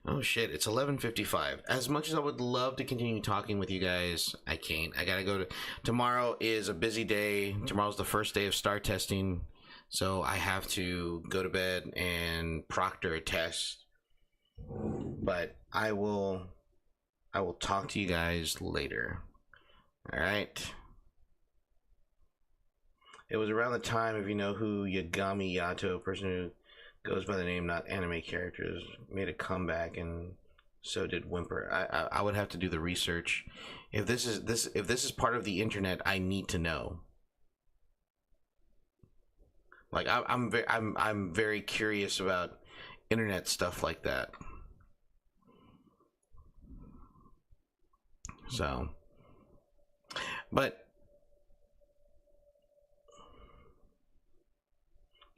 A: Oh shit, it's 11:55. As much as I would love to continue talking with you guys, I can't. I got to go to tomorrow is a busy day. Tomorrow's the first day of STAR testing. So I have to go to bed and proctor a test. But I will talk to you guys later. All right. It was around the time, if you know who Yagami Yato, person who goes by the name not anime characters, made a comeback, and so did Whimper. I would have to do the research. If this is part of the internet, I need to know. Like I'm very curious about internet stuff like that. So, but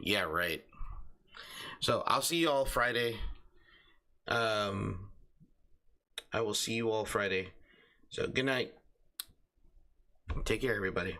A: yeah, right. So I'll see you all Friday. I will see you all Friday. So good night. Take care, everybody.